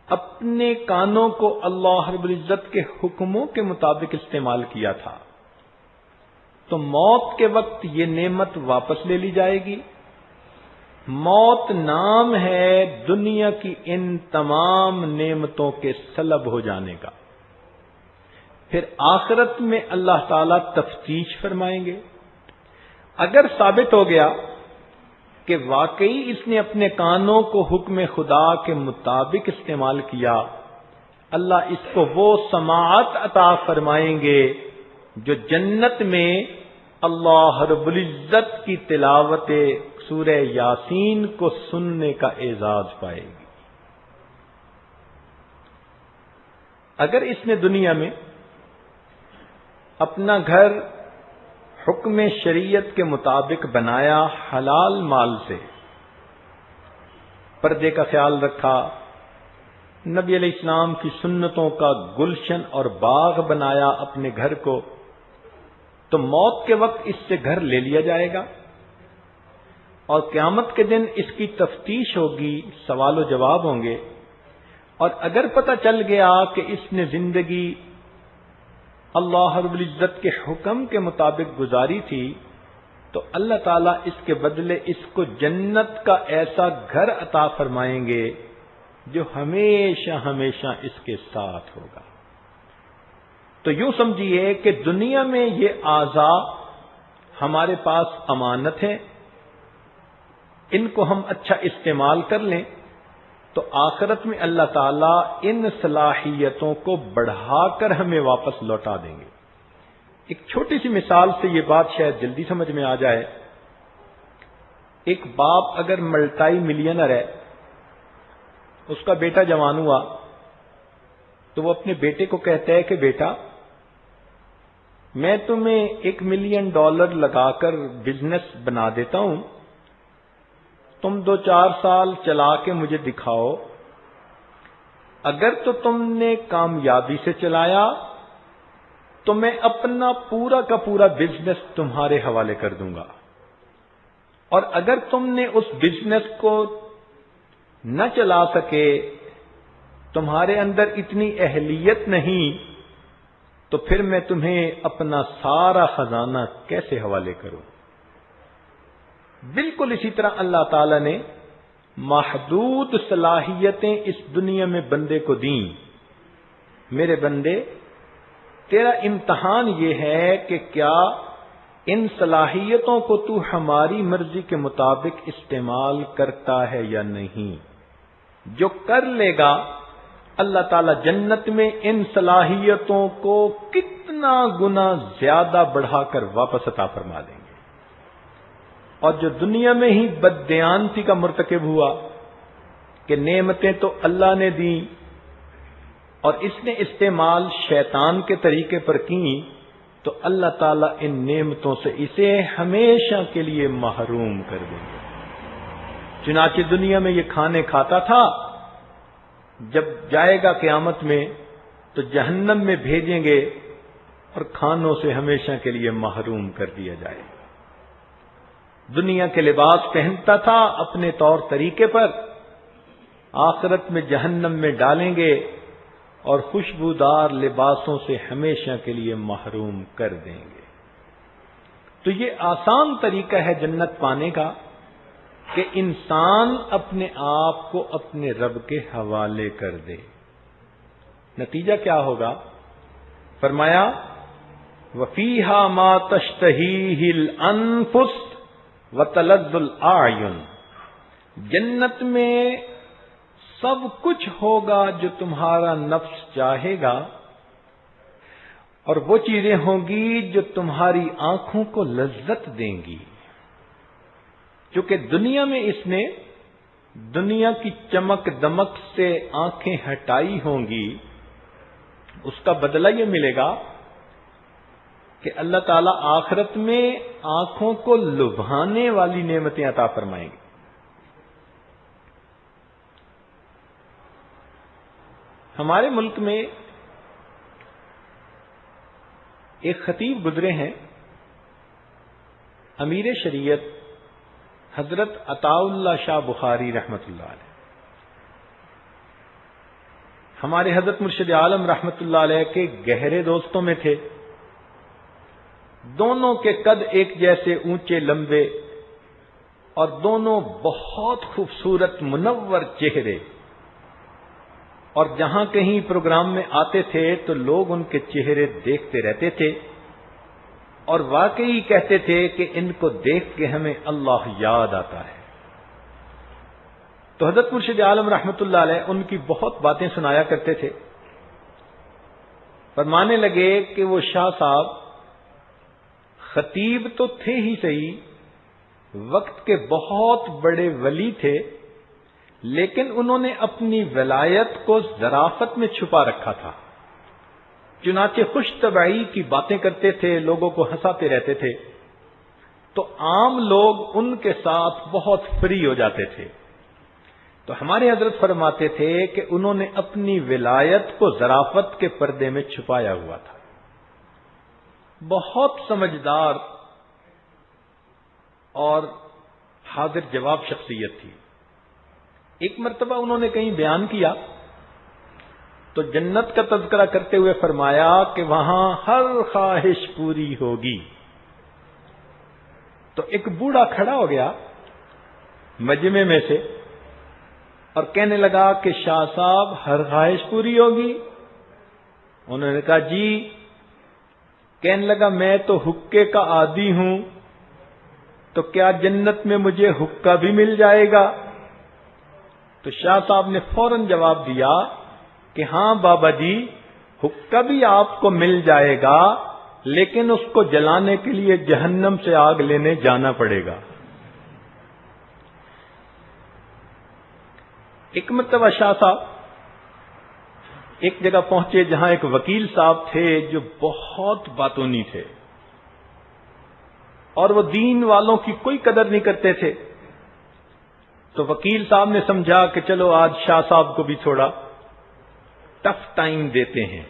اپنے کانوں کو اللہ رب العزت کے حکموں کے مطابق استعمال کیا تھا تو موت کے وقت یہ نعمت واپس لے لی جائے گی۔ موت نام ہے دنیا کی ان تمام نعمتوں کے سلب ہو جانے کا۔ پھر آخرت میں اللہ تعالی تفتیش فرمائیں گے۔ اگر ثابت ہو گیا کہ واقعی اس نے اپنے کانوں کو حکم خدا کے مطابق استعمال کیا، اللہ اس کو وہ سماعت عطا فرمائیں گے جو جنت میں اللہ رب العزت کی تلاوت سورہ یاسین کو سننے کا اعزاز پائے گی۔ اگر اس نے دنیا میں اپنا گھر حکم شریعت کے مطابق بنایا، حلال مال سے پردے کا خیال رکھا، نبی علیہ السلام کی سنتوں کا گلشن اور باغ بنایا اپنے گھر کو، تو موت کے وقت اس سے گھر لے لیا جائے گا اور قیامت کے دن اس کی تفتیش ہوگی، سوال و جواب ہوں گے۔ اور اگر پتہ چل گیا کہ اس نے زندگی اللہ رب العزت کے حکم کے مطابق گزاری تھی، تو اللہ تعالیٰ اس کے بدلے اس کو جنت کا ایسا گھر عطا فرمائیں گے جو ہمیشہ ہمیشہ اس کے ساتھ ہوگا۔ تو یوں سمجھیے کہ دنیا میں یہ اعضاء ہمارے پاس امانت ہے، ان کو ہم اچھا استعمال کر لیں تو آخرت میں اللہ تعالیٰ ان صلاحیتوں کو بڑھا کر ہمیں واپس لوٹا دیں گے۔ ایک چھوٹی سی مثال سے یہ بات شاید جلدی سمجھ میں آ جائے۔ ایک باپ اگر ملٹائی ملینر ہے، اس کا بیٹا جوان ہوا، تو وہ اپنے بیٹے کو کہتا ہے کہ بیٹا میں تمہیں $1 ملین لگا کر بزنس بنا دیتا ہوں، تم 2-4 سال چلا کے مجھے دکھاؤ، اگر تو تم نے کامیابی سے چلایا تو میں اپنا پورا کا پورا بزنس تمہارے حوالے کر دوں گا، اور اگر تم نے اس بزنس کو نہ چلا سکے، تمہارے اندر اتنی اہلیت نہیں، تو پھر میں تمہیں اپنا سارا خزانہ کیسے حوالے کروں؟ بالکل اسی طرح اللہ تعالی نے محدود صلاحیتیں اس دنیا میں بندے کو دیں۔ میرے بندے، تیرا امتحان یہ ہے کہ کیا ان صلاحیتوں کو تو ہماری مرضی کے مطابق استعمال کرتا ہے یا نہیں۔ جو کر لے گا، اللہ تعالی جنت میں ان صلاحیتوں کو کتنا گنا زیادہ بڑھا کر واپس عطا فرما دیں گے۔ اور جو دنیا میں ہی بددیانتی کا مرتکب ہوا کہ نعمتیں تو اللہ نے دیں اور اس نے استعمال شیطان کے طریقے پر کی، تو اللہ تعالیٰ ان نعمتوں سے اسے ہمیشہ کے لیے محروم کر دیں گے۔ چنانچہ دنیا میں یہ کھانے کھاتا تھا، جب جائے گا قیامت میں تو جہنم میں بھیجیں گے اور کھانوں سے ہمیشہ کے لیے محروم کر دیا جائے گا۔ دنیا کے لباس پہنتا تھا اپنے طور طریقے پر، آخرت میں جہنم میں ڈالیں گے اور خوشبودار لباسوں سے ہمیشہ کے لیے محروم کر دیں گے۔ تو یہ آسان طریقہ ہے جنت پانے کا کہ انسان اپنے آپ کو اپنے رب کے حوالے کر دے۔ نتیجہ کیا ہوگا؟ فرمایا وَفِيهَا مَا تَشْتَهِيهِ الْأَنفُسُ وَتَلَذُّ الْأَعْيُنُ، جنت میں سب کچھ ہوگا جو تمہارا نفس چاہے گا، اور وہ چیزیں ہوں گی جو تمہاری آنکھوں کو لذت دیں گی۔ چونکہ دنیا میں اس نے دنیا کی چمک دمک سے آنکھیں ہٹائی ہوں گی، اس کا بدلہ یہ ملے گا کہ اللہ تعالیٰ آخرت میں آنکھوں کو لبھانے والی نعمتیں عطا فرمائیں گے۔ ہمارے ملک میں ایک خطیب گزرے ہیں، امیر شریعت حضرت عطاء اللہ شاہ بخاری رحمۃ اللہ علیہ۔ ہمارے حضرت مرشد عالم رحمۃ اللہ علیہ کے گہرے دوستوں میں تھے۔ دونوں کے قد ایک جیسے اونچے لمبے، اور دونوں بہت خوبصورت منور چہرے، اور جہاں کہیں پروگرام میں آتے تھے تو لوگ ان کے چہرے دیکھتے رہتے تھے، اور واقعی کہتے تھے کہ ان کو دیکھ کے ہمیں اللہ یاد آتا ہے۔ تو حضرت مرشد عالم رحمۃ اللہ علیہ ان کی بہت باتیں سنایا کرتے تھے۔ فرمانے لگے کہ وہ شاہ صاحب خطیب تو تھے ہی صحیح، وقت کے بہت بڑے ولی تھے، لیکن انہوں نے اپنی ولایت کو ظرافت میں چھپا رکھا تھا۔ چنانچہ خوش طبعی کی باتیں کرتے تھے، لوگوں کو ہنساتے رہتے تھے، تو عام لوگ ان کے ساتھ بہت فری ہو جاتے تھے۔ تو ہمارے حضرت فرماتے تھے کہ انہوں نے اپنی ولایت کو ظرافت کے پردے میں چھپایا ہوا تھا۔ بہت سمجھدار اور حاضر جواب شخصیت تھی۔ ایک مرتبہ انہوں نے کہیں بیان کیا تو جنت کا تذکرہ کرتے ہوئے فرمایا کہ وہاں ہر خواہش پوری ہوگی۔ تو ایک بوڑھا کھڑا ہو گیا مجمع میں سے اور کہنے لگا کہ شاہ صاحب ہر خواہش پوری ہوگی؟ انہوں نے کہا جی۔ کہنے لگا میں تو حقے کا عادی ہوں، تو کیا جنت میں مجھے حقہ بھی مل جائے گا؟ تو شاہ صاحب نے فوراً جواب دیا کہ ہاں بابا جی، حقہ بھی آپ کو مل جائے گا، لیکن اس کو جلانے کے لیے جہنم سے آگ لینے جانا پڑے گا۔ ایک مرتبہ شاہ صاحب ایک جگہ پہنچے جہاں ایک وکیل صاحب تھے جو بہت باتونی تھے اور وہ دین والوں کی کوئی قدر نہیں کرتے تھے۔ تو وکیل صاحب نے سمجھا کہ چلو آج شاہ صاحب کو بھی تھوڑا ٹف ٹائم دیتے ہیں۔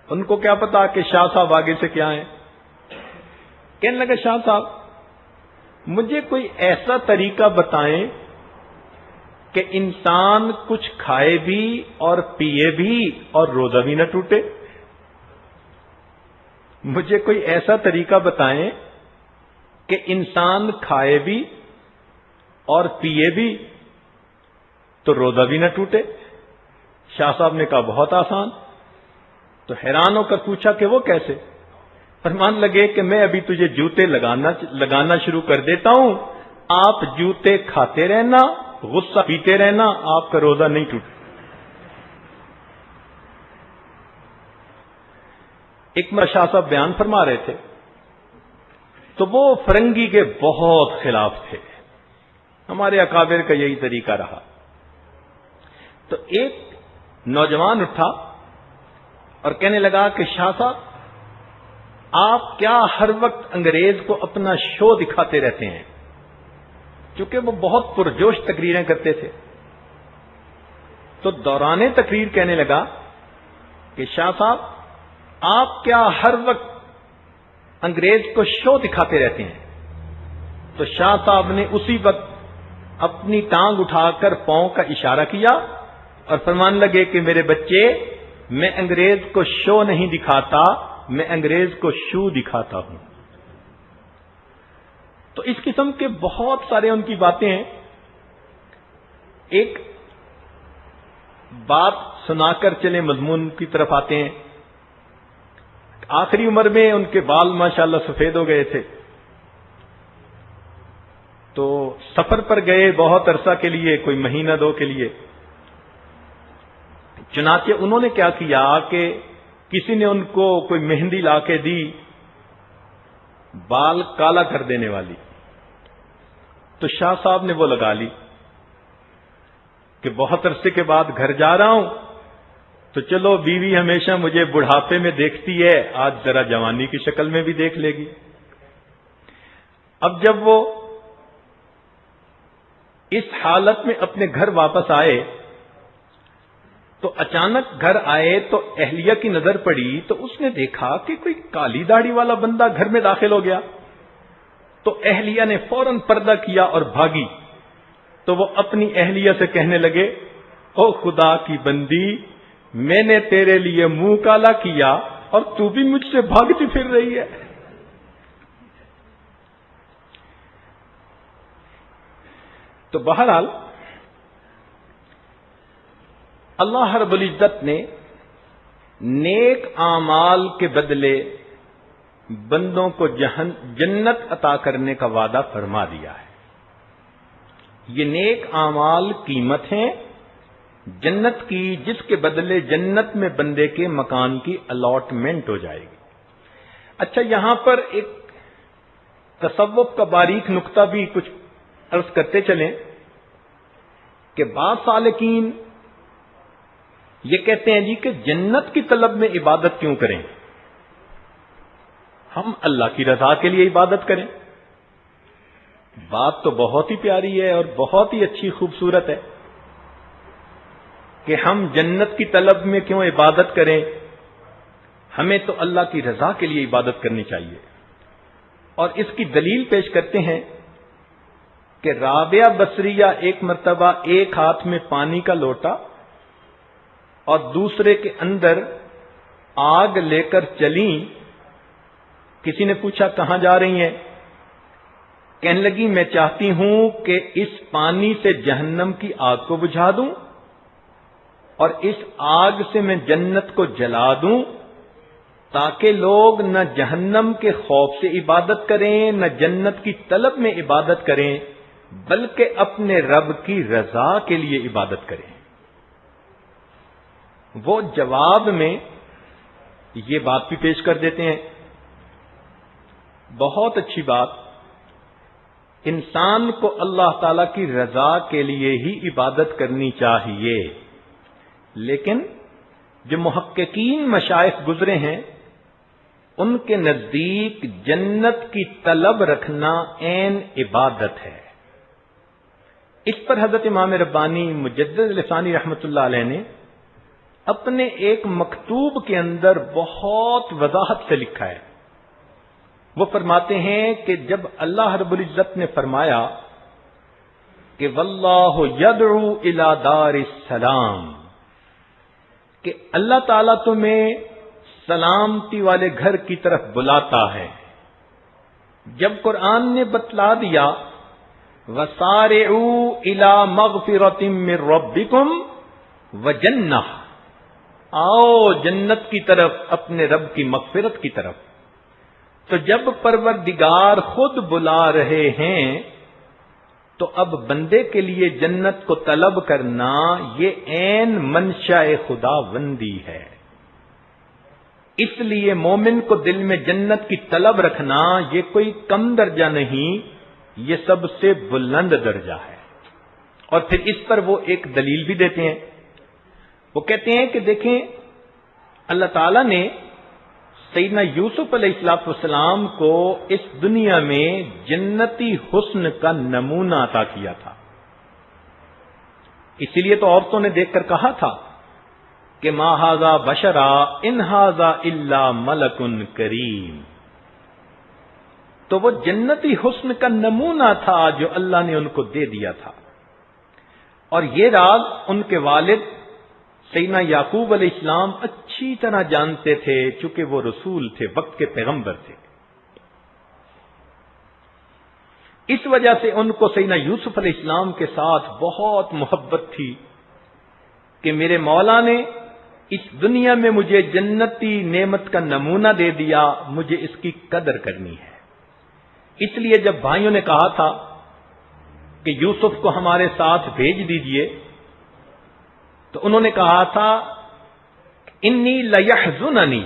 ان کو کیا پتا کہ شاہ صاحب آگے سے کیا ہیں۔ کہنے لگا شاہ صاحب مجھے کوئی ایسا طریقہ بتائیں کہ انسان کچھ کھائے بھی اور پیے بھی اور روزہ بھی نہ ٹوٹے۔ مجھے کوئی ایسا طریقہ بتائیں کہ انسان کھائے بھی اور پیے بھی تو روزہ بھی نہ ٹوٹے۔ شاہ صاحب نے کہا بہت آسان۔ تو حیران ہو کر پوچھا کہ وہ کیسے؟ فرمان لگے کہ میں ابھی تجھے جوتے لگانا شروع کر دیتا ہوں، آپ جوتے کھاتے رہنا، غصہ پیتے رہنا، آپ کا روزہ نہیں ٹوٹے۔ ایک مرتبہ شاہ صاحب بیان فرما رہے تھے تو وہ فرنگی کے بہت خلاف تھے۔ ہمارے اکابر کا یہی طریقہ رہا۔ تو ایک نوجوان اٹھا اور کہنے لگا کہ شاہ صاحب آپ کیا ہر وقت انگریز کو اپنا شو دکھاتے رہتے ہیں؟ چونکہ وہ بہت پرجوش تقریریں کرتے تھے۔ تو دوران تقریر کہنے لگا کہ شاہ صاحب آپ کیا ہر وقت انگریز کو شو دکھاتے رہتے ہیں؟ تو شاہ صاحب نے اسی وقت اپنی ٹانگ اٹھا کر پاؤں کا اشارہ کیا اور فرمان لگے کہ میرے بچے، میں انگریز کو شو نہیں دکھاتا، میں انگریز کو شو دکھاتا ہوں۔ تو اس قسم کے بہت سارے ان کی باتیں ہیں۔ ایک بات سنا کر چلے مضمون کی طرف آتے ہیں۔ آخری عمر میں ان کے بال ماشاءاللہ سفید ہو گئے تھے، تو سفر پر گئے بہت عرصہ کے لیے، کوئی مہینہ دو کے لیے۔ چنانچہ انہوں نے کیا کیا کہ کسی نے ان کو کوئی مہندی لا کے دی، بال کالا کر دینے والی، تو شاہ صاحب نے وہ لگا لی کہ بہت عرصے کے بعد گھر جا رہا ہوں تو چلو بیوی ہمیشہ مجھے بڑھاپے میں دیکھتی ہے، آج ذرا جوانی کی شکل میں بھی دیکھ لے گی۔ اب جب وہ اس حالت میں اپنے گھر واپس آئے تو اچانک گھر آئے تو اہلیہ کی نظر پڑی، تو اس نے دیکھا کہ کوئی کالی داڑھی والا بندہ گھر میں داخل ہو گیا۔ تو اہلیہ نے فوراً پردہ کیا اور بھاگی۔ تو وہ اپنی اہلیہ سے کہنے لگے، او خدا کی بندی، میں نے تیرے لیے منہ کالا کیا اور تو بھی مجھ سے بھاگتی پھر رہی ہے۔ تو بہرحال اللہ رب العزت نے نیک اعمال کے بدلے بندوں کو جنت عطا کرنے کا وعدہ فرما دیا ہے۔ یہ نیک اعمال قیمت ہیں جنت کی، جس کے بدلے جنت میں بندے کے مکان کی الاٹمنٹ ہو جائے گی۔ اچھا، یہاں پر ایک تصوف کا باریک نقطہ بھی کچھ عرض کرتے چلیں کہ بعض سالکین یہ کہتے ہیں جی کہ جنت کی طلب میں عبادت کیوں کریں، ہم اللہ کی رضا کے لیے عبادت کریں۔ بات تو بہت ہی پیاری ہے اور بہت ہی اچھی خوبصورت ہے کہ ہم جنت کی طلب میں کیوں عبادت کریں، ہمیں تو اللہ کی رضا کے لیے عبادت کرنی چاہیے۔ اور اس کی دلیل پیش کرتے ہیں کہ رابعہ بصریہ ایک مرتبہ ایک ہاتھ میں پانی کا لوٹا اور دوسرے کے اندر آگ لے کر چلیں۔ کسی نے پوچھا کہاں جا رہی ہیں؟ کہنے لگی میں چاہتی ہوں کہ اس پانی سے جہنم کی آگ کو بجھا دوں اور اس آگ سے میں جنت کو جلا دوں، تاکہ لوگ نہ جہنم کے خوف سے عبادت کریں نہ جنت کی طلب میں عبادت کریں، بلکہ اپنے رب کی رضا کے لیے عبادت کریں۔ وہ جواب میں یہ بات بھی پیش کر دیتے ہیں، بہت اچھی بات، انسان کو اللہ تعالی کی رضا کے لیے ہی عبادت کرنی چاہیے، لیکن جو محققین مشائخ گزرے ہیں ان کے نزدیک جنت کی طلب رکھنا عین عبادت ہے۔ اس پر حضرت امام ربانی مجدد لسانی رحمت اللہ علیہ نے اپنے ایک مکتوب کے اندر بہت وضاحت سے لکھا ہے۔ وہ فرماتے ہیں کہ جب اللہ رب العزت نے فرمایا کہ واللہ یدعو الی دار السلام، کہ اللہ تعالیٰ تمہیں سلامتی والے گھر کی طرف بلاتا ہے، جب قرآن نے بتلا دیا وسارعوا الی مغفرۃ من ربکم وجنہ، آؤ جنت کی طرف، اپنے رب کی مغفرت کی طرف، تو جب پروردگار خود بلا رہے ہیں تو اب بندے کے لیے جنت کو طلب کرنا یہ عین منشاء خداوندی ہے۔ اس لیے مومن کو دل میں جنت کی طلب رکھنا یہ کوئی کم درجہ نہیں، یہ سب سے بلند درجہ ہے۔ اور پھر اس پر وہ ایک دلیل بھی دیتے ہیں، وہ کہتے ہیں کہ دیکھیں اللہ تعالیٰ نے سیدنا یوسف علیہ السلام کو اس دنیا میں جنتی حسن کا نمونہ عطا کیا تھا، اسی لیے تو عورتوں نے دیکھ کر کہا تھا کہ ما ھذا بشرا ان ھذا الا ملک کریم، تو وہ جنتی حسن کا نمونہ تھا جو اللہ نے ان کو دے دیا تھا۔ اور یہ راز ان کے والد سیدنا یعقوب علیہ السلام اچھی طرح جانتے تھے، چونکہ وہ رسول تھے، وقت کے پیغمبر تھے۔ اس وجہ سے ان کو سیدنا یوسف علیہ السلام کے ساتھ بہت محبت تھی کہ میرے مولا نے اس دنیا میں مجھے جنتی نعمت کا نمونہ دے دیا، مجھے اس کی قدر کرنی ہے۔ اس لیے جب بھائیوں نے کہا تھا کہ یوسف کو ہمارے ساتھ بھیج دیجئے، تو انہوں نے کہا تھا انی لیحزننی،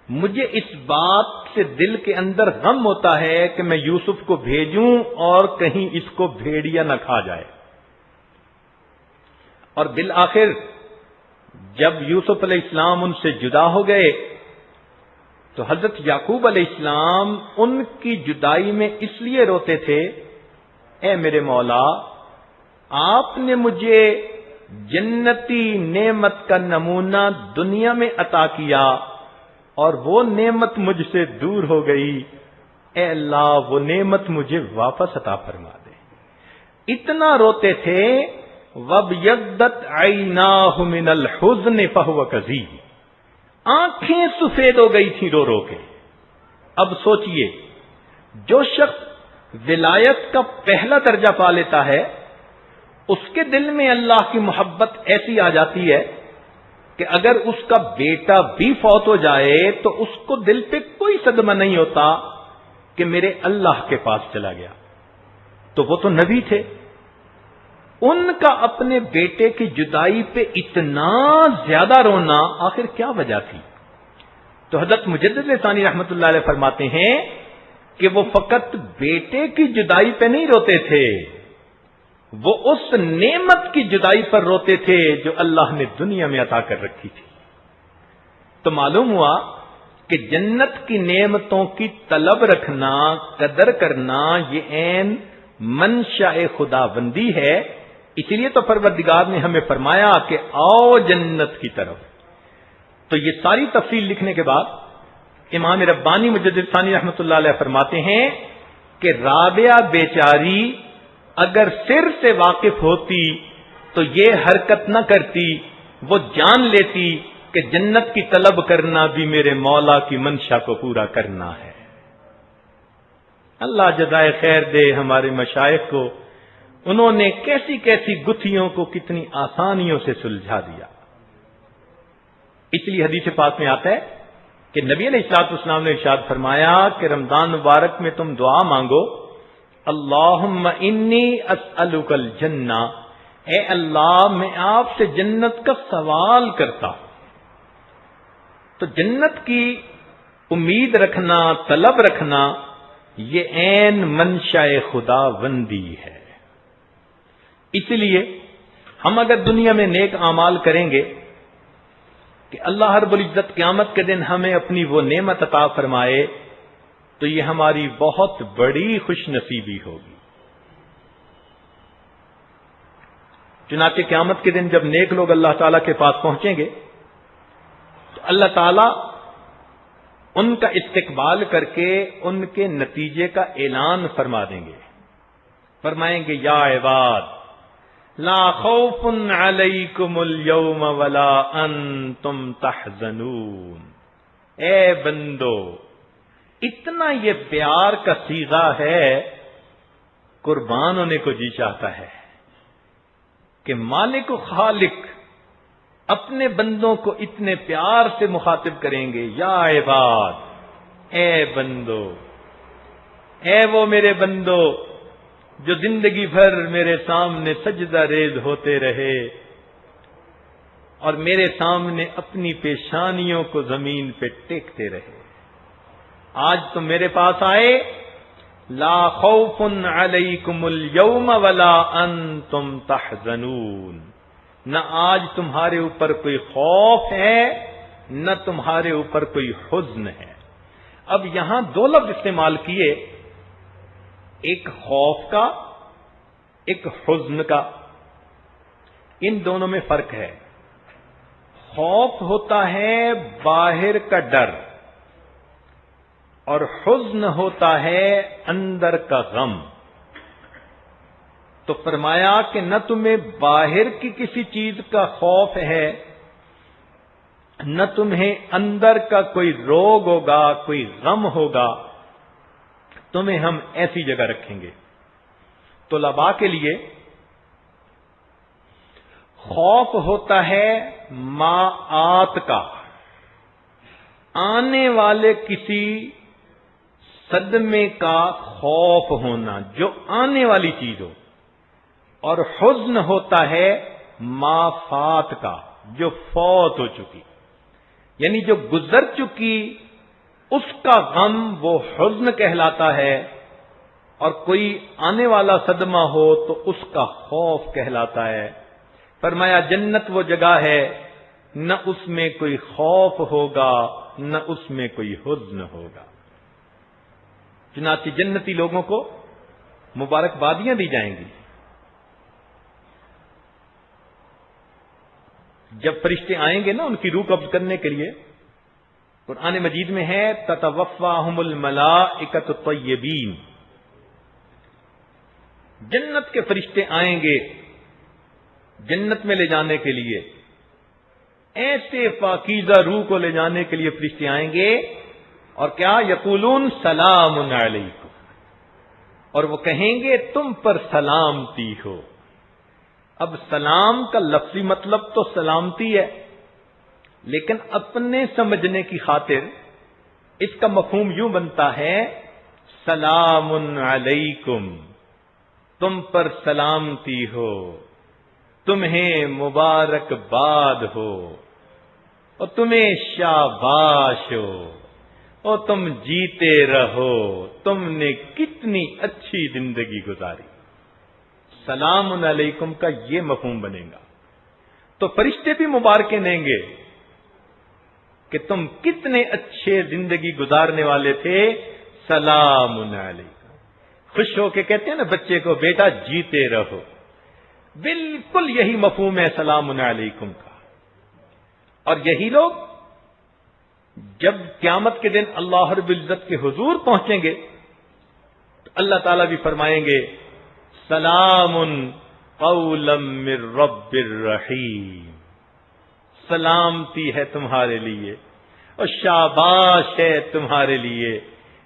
مجھے اس بات سے دل کے اندر غم ہوتا ہے کہ میں یوسف کو بھیجوں اور کہیں اس کو بھیڑیا نہ کھا جائے۔ اور بالآخر جب یوسف علیہ السلام ان سے جدا ہو گئے تو حضرت یعقوب علیہ السلام ان کی جدائی میں اس لیے روتے تھے، اے میرے مولا، آپ نے مجھے جنتی نعمت کا نمونہ دنیا میں عطا کیا اور وہ نعمت مجھ سے دور ہو گئی، اے اللہ وہ نعمت مجھے واپس عطا فرما دے۔ اتنا روتے تھے وَابْيَضَّتْ عَيْنَاهُ مِنَ الْحُزْنِ فَهُوَ كَظِيمٌ، آنکھیں سفید ہو گئی تھی رو رو کے۔ اب سوچئے، جو شخص ولایت کا پہلا درجہ پا لیتا ہے اس کے دل میں اللہ کی محبت ایسی آ جاتی ہے کہ اگر اس کا بیٹا بھی فوت ہو جائے تو اس کو دل پہ کوئی صدمہ نہیں ہوتا کہ میرے اللہ کے پاس چلا گیا۔ تو وہ تو نبی تھے، ان کا اپنے بیٹے کی جدائی پہ اتنا زیادہ رونا آخر کیا وجہ تھی؟ تو حضرت مجدد ثانی رحمت اللہ علیہ فرماتے ہیں کہ وہ فقط بیٹے کی جدائی پہ نہیں روتے تھے، وہ اس نعمت کی جدائی پر روتے تھے جو اللہ نے دنیا میں عطا کر رکھی تھی۔ تو معلوم ہوا کہ جنت کی نعمتوں کی طلب رکھنا، قدر کرنا، یہ عین منشاء خدا بندی ہے۔ اس لیے تو پروردگار نے ہمیں فرمایا کہ آؤ جنت کی طرف۔ تو یہ ساری تفصیل لکھنے کے بعد امام ربانی مجدد ثانی رحمۃ اللہ علیہ فرماتے ہیں کہ رابعہ بیچاری اگر سر سے واقف ہوتی تو یہ حرکت نہ کرتی، وہ جان لیتی کہ جنت کی طلب کرنا بھی میرے مولا کی منشا کو پورا کرنا ہے۔ اللہ جزائے خیر دے ہمارے مشائخ کو، انہوں نے کیسی کیسی گتھیوں کو کتنی آسانیوں سے سلجھا دیا۔ اس لیے حدیث پاک میں آتا ہے کہ نبی علیہ الصلوۃ والسلام نے ارشاد فرمایا کہ رمضان مبارک میں تم دعا مانگو، اللہم انی اسألک الجنہ، اے اللہ میں آپ سے جنت کا سوال کرتا ہوں۔ تو جنت کی امید رکھنا، طلب رکھنا، یہ عین منشاء خدا بندی ہے۔ اس لیے ہم اگر دنیا میں نیک اعمال کریں گے کہ اللہ رب العزت قیامت کے دن ہمیں اپنی وہ نعمت عطا فرمائے، تو یہ ہماری بہت بڑی خوش نصیبی ہوگی۔ چنانچہ قیامت کے دن جب نیک لوگ اللہ تعالیٰ کے پاس پہنچیں گے تو اللہ تعالیٰ ان کا استقبال کر کے ان کے نتیجے کا اعلان فرما دیں گے، فرمائیں گے یا عباد لا خوف علیکم اليوم ولا انتم تحزنون، اے بندو، اتنا یہ پیار کا صیغہ ہے، قربان ہونے کو جی چاہتا ہے کہ مالک و خالق اپنے بندوں کو اتنے پیار سے مخاطب کریں گے، یا عباد، اے بندو، اے وہ میرے بندو جو زندگی بھر میرے سامنے سجدہ ریز ہوتے رہے اور میرے سامنے اپنی پیشانیوں کو زمین پہ ٹیکتے رہے، آج تم میرے پاس آئے، لا خوف علیکم اليوم ولا انتم تحزنون، نہ آج تمہارے اوپر کوئی خوف ہے نہ تمہارے اوپر کوئی حزن ہے۔ اب یہاں دو لفظ استعمال کیے، ایک خوف کا، ایک حزن کا۔ ان دونوں میں فرق ہے۔ خوف ہوتا ہے باہر کا ڈر اور حزن ہوتا ہے اندر کا غم۔ تو فرمایا کہ نہ تمہیں باہر کی کسی چیز کا خوف ہے، نہ تمہیں اندر کا کوئی روگ ہوگا، کوئی غم ہوگا، تمہیں ہم ایسی جگہ رکھیں گے۔ طلباء کے لیے خوف ہوتا ہے مآت کا، آنے والے کسی صدمے کا خوف ہونا، جو آنے والی چیز ہو، اور حزن ہوتا ہے ما فات کا، جو فوت ہو چکی، یعنی جو گزر چکی اس کا غم وہ حزن کہلاتا ہے، اور کوئی آنے والا صدمہ ہو تو اس کا خوف کہلاتا ہے۔ فرمایا جنت وہ جگہ ہے نہ اس میں کوئی خوف ہوگا نہ اس میں کوئی حزن ہوگا۔ چنانچہ جنتی لوگوں کو مبارکبادیاں دی جائیں گی۔ جب فرشتے آئیں گے نا ان کی روح قبض کرنے کے لیے، قرآن مجید میں ہے تتوفاہم الملائکۃ الطیبین، جنت کے فرشتے آئیں گے جنت میں لے جانے کے لیے، ایسے پاکیزہ روح کو لے جانے کے لیے فرشتے آئیں گے، اور کیا یقولون سلام علیکم، اور وہ کہیں گے تم پر سلامتی ہو۔ اب سلام کا لفظی مطلب تو سلامتی ہے، لیکن اپنے سمجھنے کی خاطر اس کا مفہوم یوں بنتا ہے سلام علیکم، تم پر سلامتی ہو، تمہیں مبارکباد ہو۔ اور تمہیں شاباش ہو، اور تم جیتے رہو، تم نے کتنی اچھی زندگی گزاری۔ سلام علیکم کا یہ مفہوم بنے گا تو فرشتے بھی مبارکیں دیں گے کہ تم کتنے اچھے زندگی گزارنے والے تھے، سلام علیکم۔ خوش ہو کے کہتے ہیں نا بچے کو، بیٹا جیتے رہو۔ بالکل یہی مفہوم ہے سلام علیکم کا۔ اور یہی لوگ جب قیامت کے دن اللہ رب العزت کے حضور پہنچیں گے تو اللہ تعالیٰ بھی فرمائیں گے سلام قولا من رب الرحیم، سلامتی ہے تمہارے لیے اور شاباش ہے تمہارے لیے،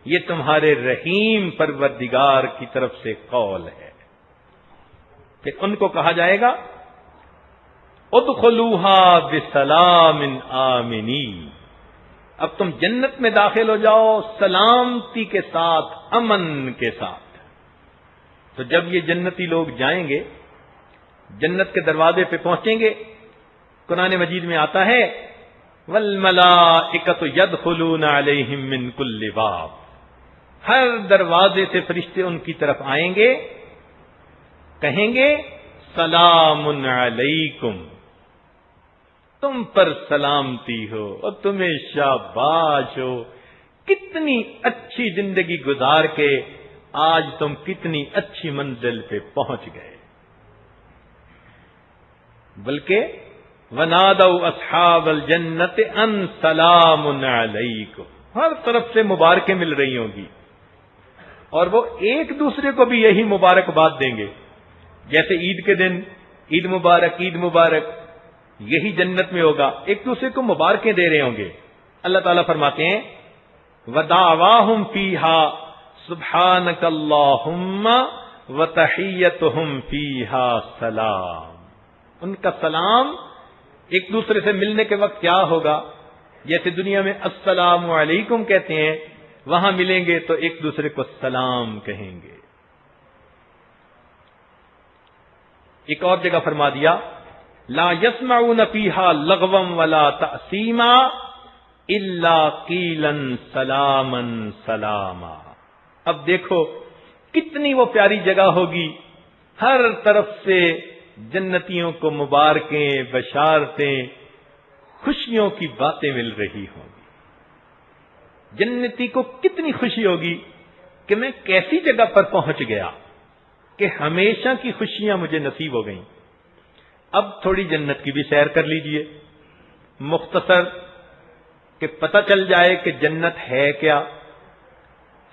یہ تمہارے رحیم پروردگار کی طرف سے قول ہے۔ پھر ان کو کہا جائے گا ادخلوها بسلام آمنین، اب تم جنت میں داخل ہو جاؤ سلامتی کے ساتھ، امن کے ساتھ۔ تو جب یہ جنتی لوگ جائیں گے، جنت کے دروازے پہ پہنچیں گے، قرآن مجید میں آتا ہے والملائکۃ یدخلون علیہم من کل باب، ہر دروازے سے فرشتے ان کی طرف آئیں گے، کہیں گے سلام علیکم، تم پر سلامتی ہو اور تمہیں شاباش ہو، کتنی اچھی زندگی گزار کے آج تم کتنی اچھی منزل پہ پہنچ گئے۔ بلکہ وَنَادَوْا أَصْحَابَ الْجَنَّةِ أَنْ سَلَامٌ عَلَيْكُمْ، ہر طرف سے مبارکیں مل رہی ہوں گی، اور وہ ایک دوسرے کو بھی یہی مبارکباد دیں گے، جیسے عید کے دن عید مبارک عید مبارک، یہی جنت میں ہوگا، ایک دوسرے کو مبارکیں دے رہے ہوں گے۔ اللہ تعالیٰ فرماتے ہیں وَدَعْوَاهُمْ فِيهَا سُبْحَانَكَ اللَّهُمَّ وَتَحِيَّتُهُمْ فِيهَا سَلَامٌ، ان کا سلام ایک دوسرے سے ملنے کے وقت کیا ہوگا؟ جیسے دنیا میں السلام علیکم کہتے ہیں، وہاں ملیں گے تو ایک دوسرے کو سلام کہیں گے۔ ایک اور جگہ فرما دیا لا يسمعون فيها لغوا ولا تأثیما الا قیلا سلاما سلاما۔ اب دیکھو کتنی وہ پیاری جگہ ہوگی، ہر طرف سے جنتیوں کو مبارکیں، بشارتیں، خوشیوں کی باتیں مل رہی ہوں گی۔ جنتی کو کتنی خوشی ہوگی کہ میں کیسی جگہ پر پہنچ گیا کہ ہمیشہ کی خوشیاں مجھے نصیب ہو گئیں۔ اب تھوڑی جنت کی بھی سیر کر لیجئے، مختصر، کہ پتہ چل جائے کہ جنت ہے کیا۔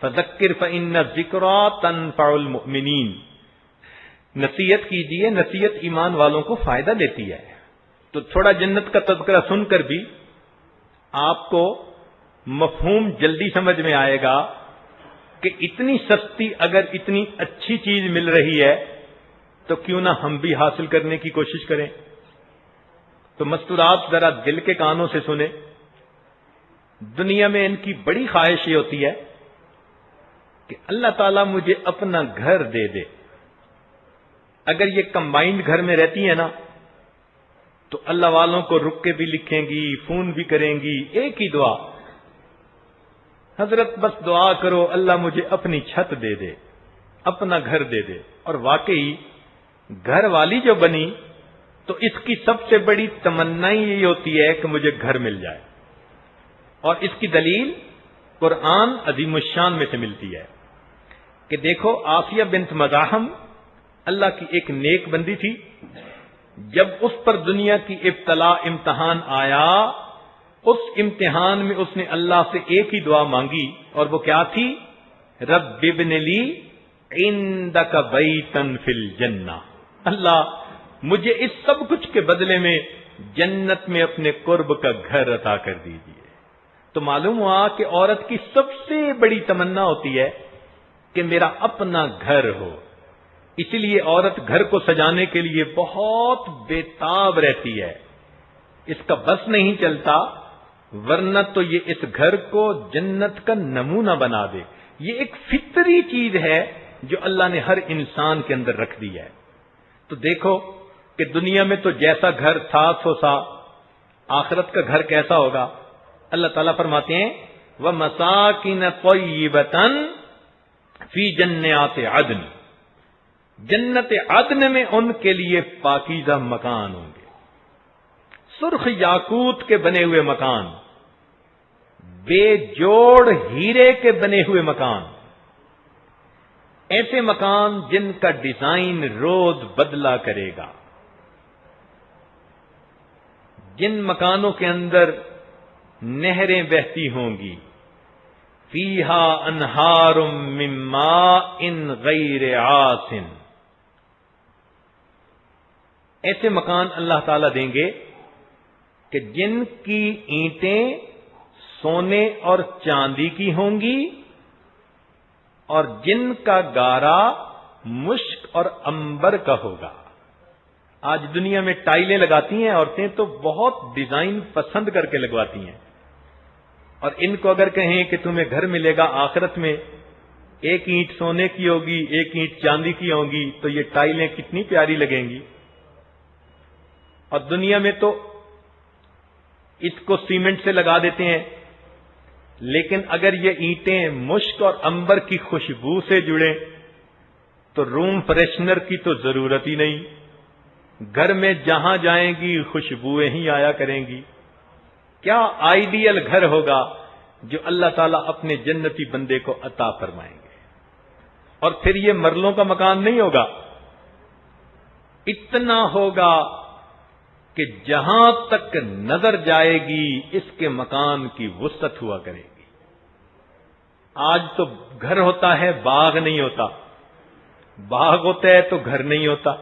فذکر فإن الذکریٰ تنفع المؤمنین، نصیحت کیجئے، نصیحت ایمان والوں کو فائدہ دیتی ہے۔ تو تھوڑا جنت کا تذکرہ سن کر بھی آپ کو مفہوم جلدی سمجھ میں آئے گا کہ اتنی سستی اگر اتنی اچھی چیز مل رہی ہے تو کیوں نہ ہم بھی حاصل کرنے کی کوشش کریں۔ تو مستورات ذرا دل کے کانوں سے سنیں۔ دنیا میں ان کی بڑی خواہش یہ ہوتی ہے کہ اللہ تعالیٰ مجھے اپنا گھر دے دے۔ اگر یہ کمبائنڈ گھر میں رہتی ہے نا تو اللہ والوں کو رک کے بھی لکھیں گی، فون بھی کریں گی، ایک ہی دعا، حضرت بس دعا کرو اللہ مجھے اپنی چھت دے دے، اپنا گھر دے دے۔ اور واقعی گھر والی جو بنی تو اس کی سب سے بڑی تمنا یہ ہوتی ہے کہ مجھے گھر مل جائے، اور اس کی دلیل قرآن عظیم الشان میں سے ملتی ہے کہ دیکھو آسیہ بنت مزاحم اللہ کی ایک نیک بندی تھی، جب اس پر دنیا کی ابتلا امتحان آیا، اس امتحان میں اس نے اللہ سے ایک ہی دعا مانگی، اور وہ کیا تھی؟ رب ابن لی عندک بیتا فی الجنہ، اللہ مجھے اس سب کچھ کے بدلے میں جنت میں اپنے قرب کا گھر عطا کر دیجیے۔ تو معلوم ہوا کہ عورت کی سب سے بڑی تمنا ہوتی ہے کہ میرا اپنا گھر ہو، اسی لیے عورت گھر کو سجانے کے لیے بہت بےتاب رہتی ہے، اس کا بس نہیں چلتا، ورنہ تو یہ اس گھر کو جنت کا نمونہ بنا دے۔ یہ ایک فطری چیز ہے جو اللہ نے ہر انسان کے اندر رکھ دی ہے۔ تو دیکھو کہ دنیا میں تو جیسا گھر تھا سو سا، آخرت کا گھر کیسا ہوگا؟ اللہ تعالیٰ فرماتے ہیں وَمَسَاكِنَ طَيِّبَةً فِي جَنَّاتِ عَدْنٍ، جنت عدن میں ان کے لیے پاکیزہ مکان ہوں گے، سرخ یاقوت کے بنے ہوئے مکان، بے جوڑ ہیرے کے بنے ہوئے مکان، ایسے مکان جن کا ڈیزائن روز بدلا کرے گا، جن مکانوں کے اندر نہریں بہتی ہوں گی، فیہا انہار من ماء غیر آسن، ایسے مکان اللہ تعالی دیں گے کہ جن کی اینٹیں سونے اور چاندی کی ہوں گی اور جن کا گارا مشک اور عنبر کا ہوگا۔ آج دنیا میں ٹائلیں لگاتی ہیں عورتیں تو بہت ڈیزائن پسند کر کے لگواتی ہیں، اور ان کو اگر کہیں کہ تمہیں گھر ملے گا آخرت میں، ایک اینٹ سونے کی ہوگی ایک اینٹ چاندی کی ہوگی، تو یہ ٹائلیں کتنی پیاری لگیں گی۔ اور دنیا میں تو اس کو سیمنٹ سے لگا دیتے ہیں، لیکن اگر یہ اینٹیں مشک اور عنبر کی خوشبو سے جڑیں تو روم فریشنر کی تو ضرورت ہی نہیں، گھر میں جہاں جائیں گی خوشبوئیں ہی آیا کریں گی۔ کیا آئیڈیل گھر ہوگا جو اللہ تعالیٰ اپنے جنتی بندے کو عطا فرمائیں گے۔ اور پھر یہ مرلوں کا مکان نہیں ہوگا، اتنا ہوگا کہ جہاں تک نظر جائے گی اس کے مکان کی وسعت ہوا کرے گی۔ آج تو گھر ہوتا ہے باغ نہیں ہوتا، باغ ہوتا ہے تو گھر نہیں ہوتا۔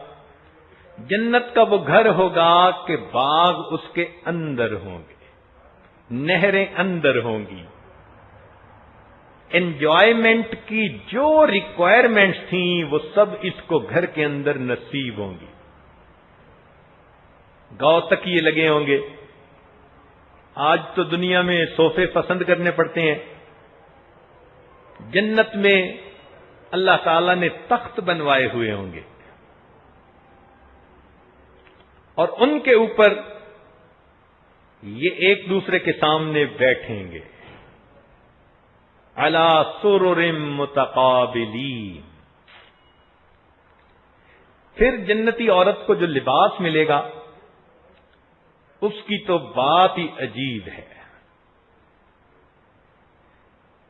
جنت کا وہ گھر ہوگا کہ باغ اس کے اندر ہوں گے، نہریں اندر ہوں گی، انجوائمنٹ کی جو ریکوائرمنٹس تھیں وہ سب اس کو گھر کے اندر نصیب ہوں گی۔ گاؤں تک یہ لگے ہوں گے۔ آج تو دنیا میں صوفے پسند کرنے پڑتے ہیں، جنت میں اللہ تعالی نے تخت بنوائے ہوئے ہوں گے اور ان کے اوپر یہ ایک دوسرے کے سامنے بیٹھیں گے، علی سرر متقابلین۔ پھر جنتی عورت کو جو لباس ملے گا اس کی تو بات ہی عجیب ہے۔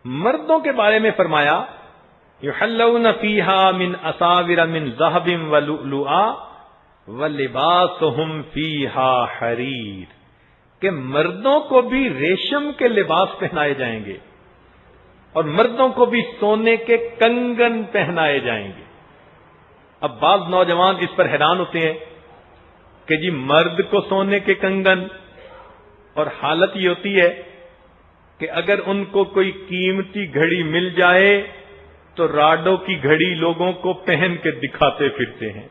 مردوں کے بارے میں فرمایا یحلون فیہا من اساور من ذہب ولؤلؤا ولباسہم فیہا حریر، کہ مردوں کو بھی ریشم کے لباس پہنائے جائیں گے اور مردوں کو بھی سونے کے کنگن پہنائے جائیں گے۔ اب بعض نوجوان اس پر حیران ہوتے ہیں کہ جی مرد کو سونے کے کنگن، اور حالت یہ ہوتی ہے کہ اگر ان کو کوئی قیمتی گھڑی مل جائے تو راڈو کی گھڑی لوگوں کو پہن کے دکھاتے پھرتے ہیں۔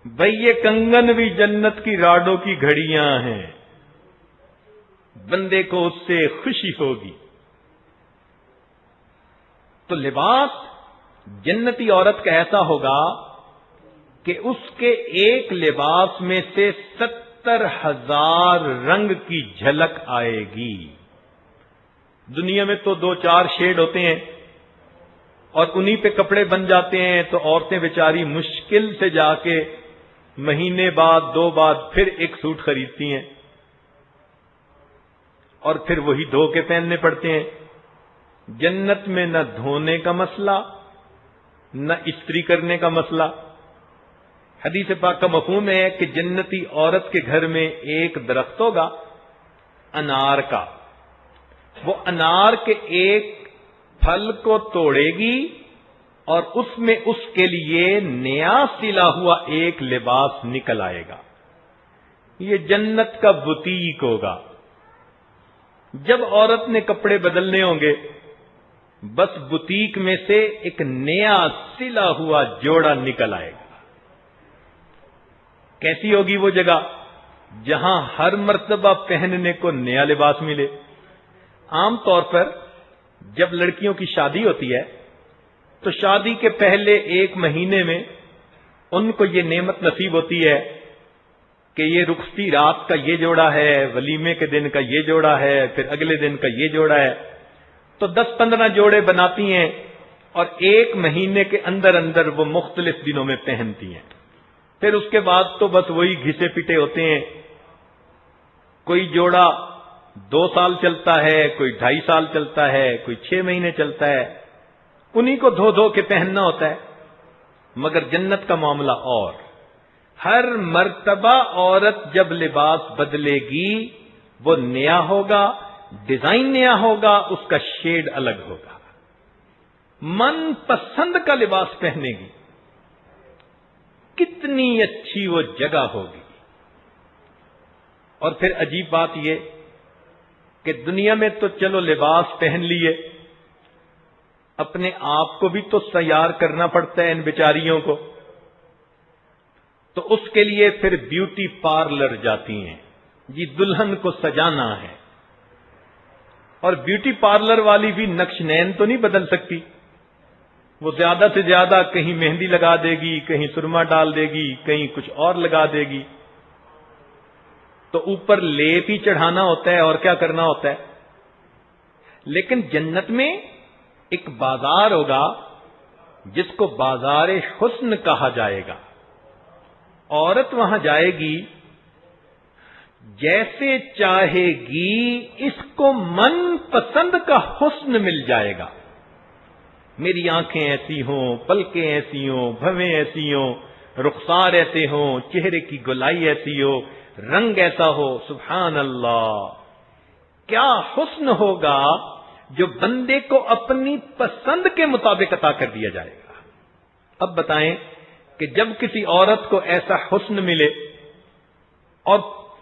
بھئی یہ کنگن بھی جنت کی راڈو کی گھڑیاں ہیں، بندے کو اس سے خوشی ہوگی۔ تو لباس جنتی عورت کا ایسا ہوگا کہ اس کے ایک لباس میں سے 70,000 رنگ کی جھلک آئے گی۔ دنیا میں تو 2-4 شیڈ ہوتے ہیں اور انہی پہ کپڑے بن جاتے ہیں، تو عورتیں بیچاری مشکل سے جا کے مہینے بعد 2 بعد پھر ایک سوٹ خریدتی ہیں اور پھر وہی دھو کے پہننے پڑتے ہیں۔ جنت میں نہ دھونے کا مسئلہ نہ استری کرنے کا مسئلہ۔ حدیث پاک کا مفہوم ہے کہ جنتی عورت کے گھر میں ایک درخت ہوگا انار کا، وہ انار کے ایک پھل کو توڑے گی اور اس میں اس کے لیے نیا سلا ہوا ایک لباس نکل آئے گا۔ یہ جنت کا بوتیک ہوگا۔ جب عورت نے کپڑے بدلنے ہوں گے بس بوتیک میں سے ایک نیا سلا ہوا جوڑا نکل آئے گا۔ کیسی ہوگی وہ جگہ جہاں ہر مرتبہ پہننے کو نیا لباس ملے؟ عام طور پر جب لڑکیوں کی شادی ہوتی ہے تو شادی کے پہلے 1 مہینے میں ان کو یہ نعمت نصیب ہوتی ہے کہ یہ رخصتی رات کا یہ جوڑا ہے، ولیمے کے دن کا یہ جوڑا ہے، پھر اگلے دن کا یہ جوڑا ہے، تو 10-15 جوڑے بناتی ہیں اور ایک مہینے کے اندر اندر وہ مختلف دنوں میں پہنتی ہیں. پھر اس کے بعد تو بس وہی گھسے پٹے ہوتے ہیں. کوئی جوڑا 2 سال چلتا ہے، کوئی 2.5 سال چلتا ہے، کوئی 6 مہینے چلتا ہے، انہی کو دھو دھو کے پہننا ہوتا ہے. مگر جنت کا معاملہ اور، ہر مرتبہ عورت جب لباس بدلے گی وہ نیا ہوگا، ڈیزائن نیا ہوگا، اس کا شیڈ الگ ہوگا، من پسند کا لباس پہنے گی. کتنی اچھی وہ جگہ ہوگی. اور پھر عجیب بات یہ کہ دنیا میں تو چلو لباس پہن لیے، اپنے آپ کو بھی تو تیار کرنا پڑتا ہے ان بیچاریوں کو. تو اس کے لیے پھر بیوٹی پارلر جاتی ہیں، جی دلہن کو سجانا ہے. اور بیوٹی پارلر والی بھی نقش نین تو نہیں بدل سکتی. وہ زیادہ سے زیادہ کہیں مہندی لگا دے گی، کہیں سرما ڈال دے گی، کہیں کچھ اور لگا دے گی. تو اوپر لیپ ہی چڑھانا ہوتا ہے اور کیا کرنا ہوتا ہے. لیکن جنت میں ایک بازار ہوگا جس کو بازار حسن کہا جائے گا. عورت وہاں جائے گی، جیسے چاہے گی اس کو من پسند کا حسن مل جائے گا. میری آنکھیں ایسی ہوں، پلکیں ایسی ہوں، بھویں ایسی ہوں، رخسار ایسے ہوں، چہرے کی گلائی ایسی ہو، رنگ ایسا ہو. سبحان اللہ، کیا حسن ہوگا جو بندے کو اپنی پسند کے مطابق عطا کر دیا جائے گا. اب بتائیں کہ جب کسی عورت کو ایسا حسن ملے اور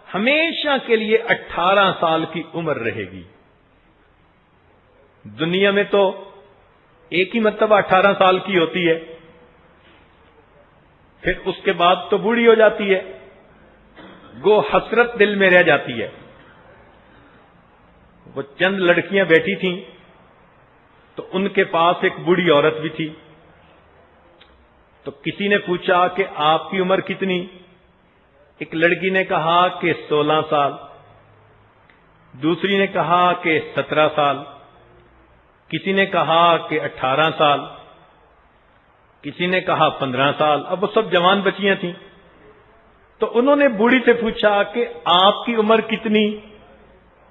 ہمیشہ کے لیے 18 سال کی عمر رہے گی. دنیا میں تو ایک ہی مرتبہ 18 سال کی ہوتی ہے، پھر اس کے بعد تو بوڑھی ہو جاتی ہے. گو حسرت دل میں رہ جاتی ہے. وہ چند لڑکیاں بیٹھی تھیں تو ان کے پاس ایک بوڑھی عورت بھی تھی. تو کسی نے پوچھا کہ آپ کی عمر کتنی؟ ایک لڑکی نے کہا کہ 16 سال، دوسری نے کہا کہ 17 سال، کسی نے کہا کہ 18 سال، کسی نے کہا 15 سال. اب وہ سب جوان بچیاں تھیں. تو انہوں نے بوڑھی سے پوچھا کہ آپ کی عمر کتنی؟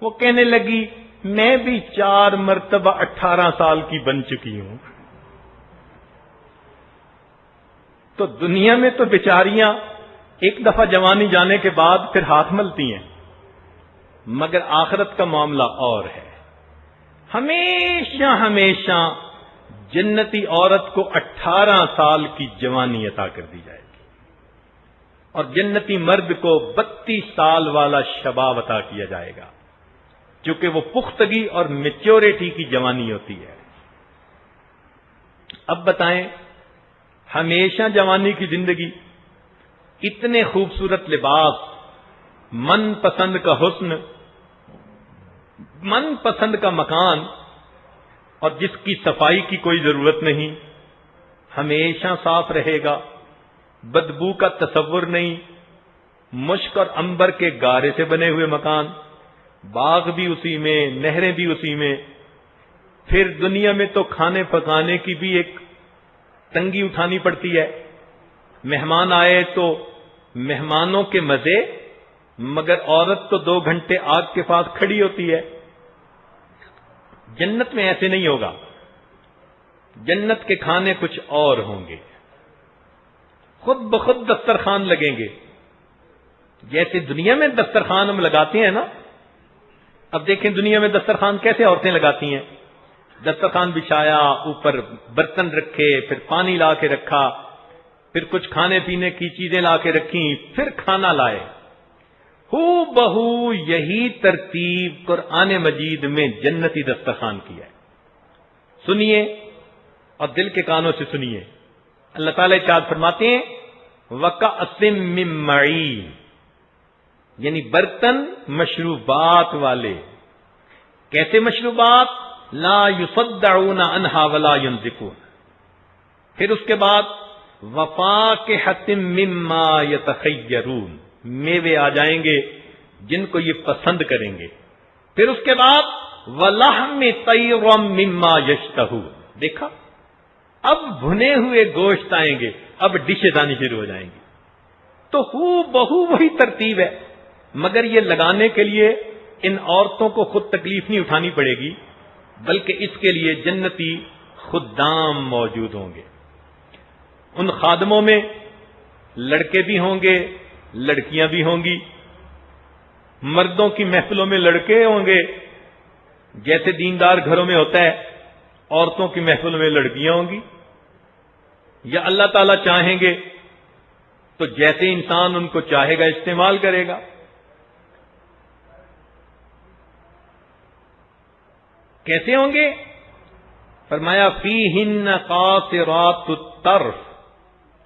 وہ کہنے لگی میں بھی 4 مرتبہ 18 سال کی بن چکی ہوں. تو دنیا میں تو بیچاریاں ایک دفعہ جوانی جانے کے بعد پھر ہاتھ ملتی ہیں، مگر آخرت کا معاملہ اور ہے. ہمیشہ ہمیشہ جنتی عورت کو 18 سال کی جوانی عطا کر دی جائے گی اور جنتی مرد کو 32 سال والا شباب عطا کیا جائے گا، چونکہ وہ پختگی اور میچورٹی کی جوانی ہوتی ہے. اب بتائیں، ہمیشہ جوانی کی زندگی، اتنے خوبصورت لباس، من پسند کا حسن، من پسند کا مکان، اور جس کی صفائی کی کوئی ضرورت نہیں، ہمیشہ صاف رہے گا، بدبو کا تصور نہیں، مشک اور عنبر کے گارے سے بنے ہوئے مکان، باغ بھی اسی میں، نہریں بھی اسی میں. پھر دنیا میں تو کھانے پکانے کی بھی ایک تنگی اٹھانی پڑتی ہے. مہمان آئے تو مہمانوں کے مزے، مگر عورت تو 2 گھنٹے آگ کے پاس کھڑی ہوتی ہے. جنت میں ایسے نہیں ہوگا. جنت کے کھانے کچھ اور ہوں گے، خود بخود دسترخوان لگیں گے. جیسے دنیا میں دسترخوان ہم لگاتے ہیں نا، اب دیکھیں دنیا میں دسترخوان کیسے عورتیں لگاتی ہیں. دسترخوان بچھایا، اوپر برتن رکھے، پھر پانی لا کے رکھا، پھر کچھ کھانے پینے کی چیزیں لا کے رکھی، پھر کھانا لائے. ہو بہو یہی ترتیب قرآن مجید میں جنتی دسترخوان کی ہے. سنیے اور دل کے کانوں سے سنیے. اللہ تعالی ارشاد فرماتے ہیں وَكَأْسٍ مِّن مَّعِينٍ، یعنی برتن مشروبات والے. کیسے مشروبات؟ لا يصدعون عنها ولا ينزفون. پھر اس کے بعد وَفَاكِهَةٍ مِّمَّا يَتَخَيَّرُونَ، میوے آ جائیں گے جن کو یہ پسند کریں گے. پھر اس کے بعد وَلَحْمِ طَيْرٍ مِّمَّا يَشْتَهُونَ. دیکھا اب بھنے ہوئے گوشت آئیں گے، اب ڈشز آنی شروع ہو جائیں گی. تو بہو وہی ترتیب ہے، مگر یہ لگانے کے لیے ان عورتوں کو خود تکلیف نہیں اٹھانی پڑے گی، بلکہ اس کے لیے جنتی خدام موجود ہوں گے. ان خادموں میں لڑکے بھی ہوں گے، لڑکیاں بھی ہوں گی. مردوں کی محفلوں میں لڑکے ہوں گے جیسے دیندار گھروں میں ہوتا ہے، عورتوں کی محفلوں میں لڑکیاں ہوں گی. یا اللہ تعالیٰ چاہیں گے تو جیسے انسان ان کو چاہے گا استعمال کرے گا. کیسے ہوں گے؟ فرمایا فیہن قاصرات الطرف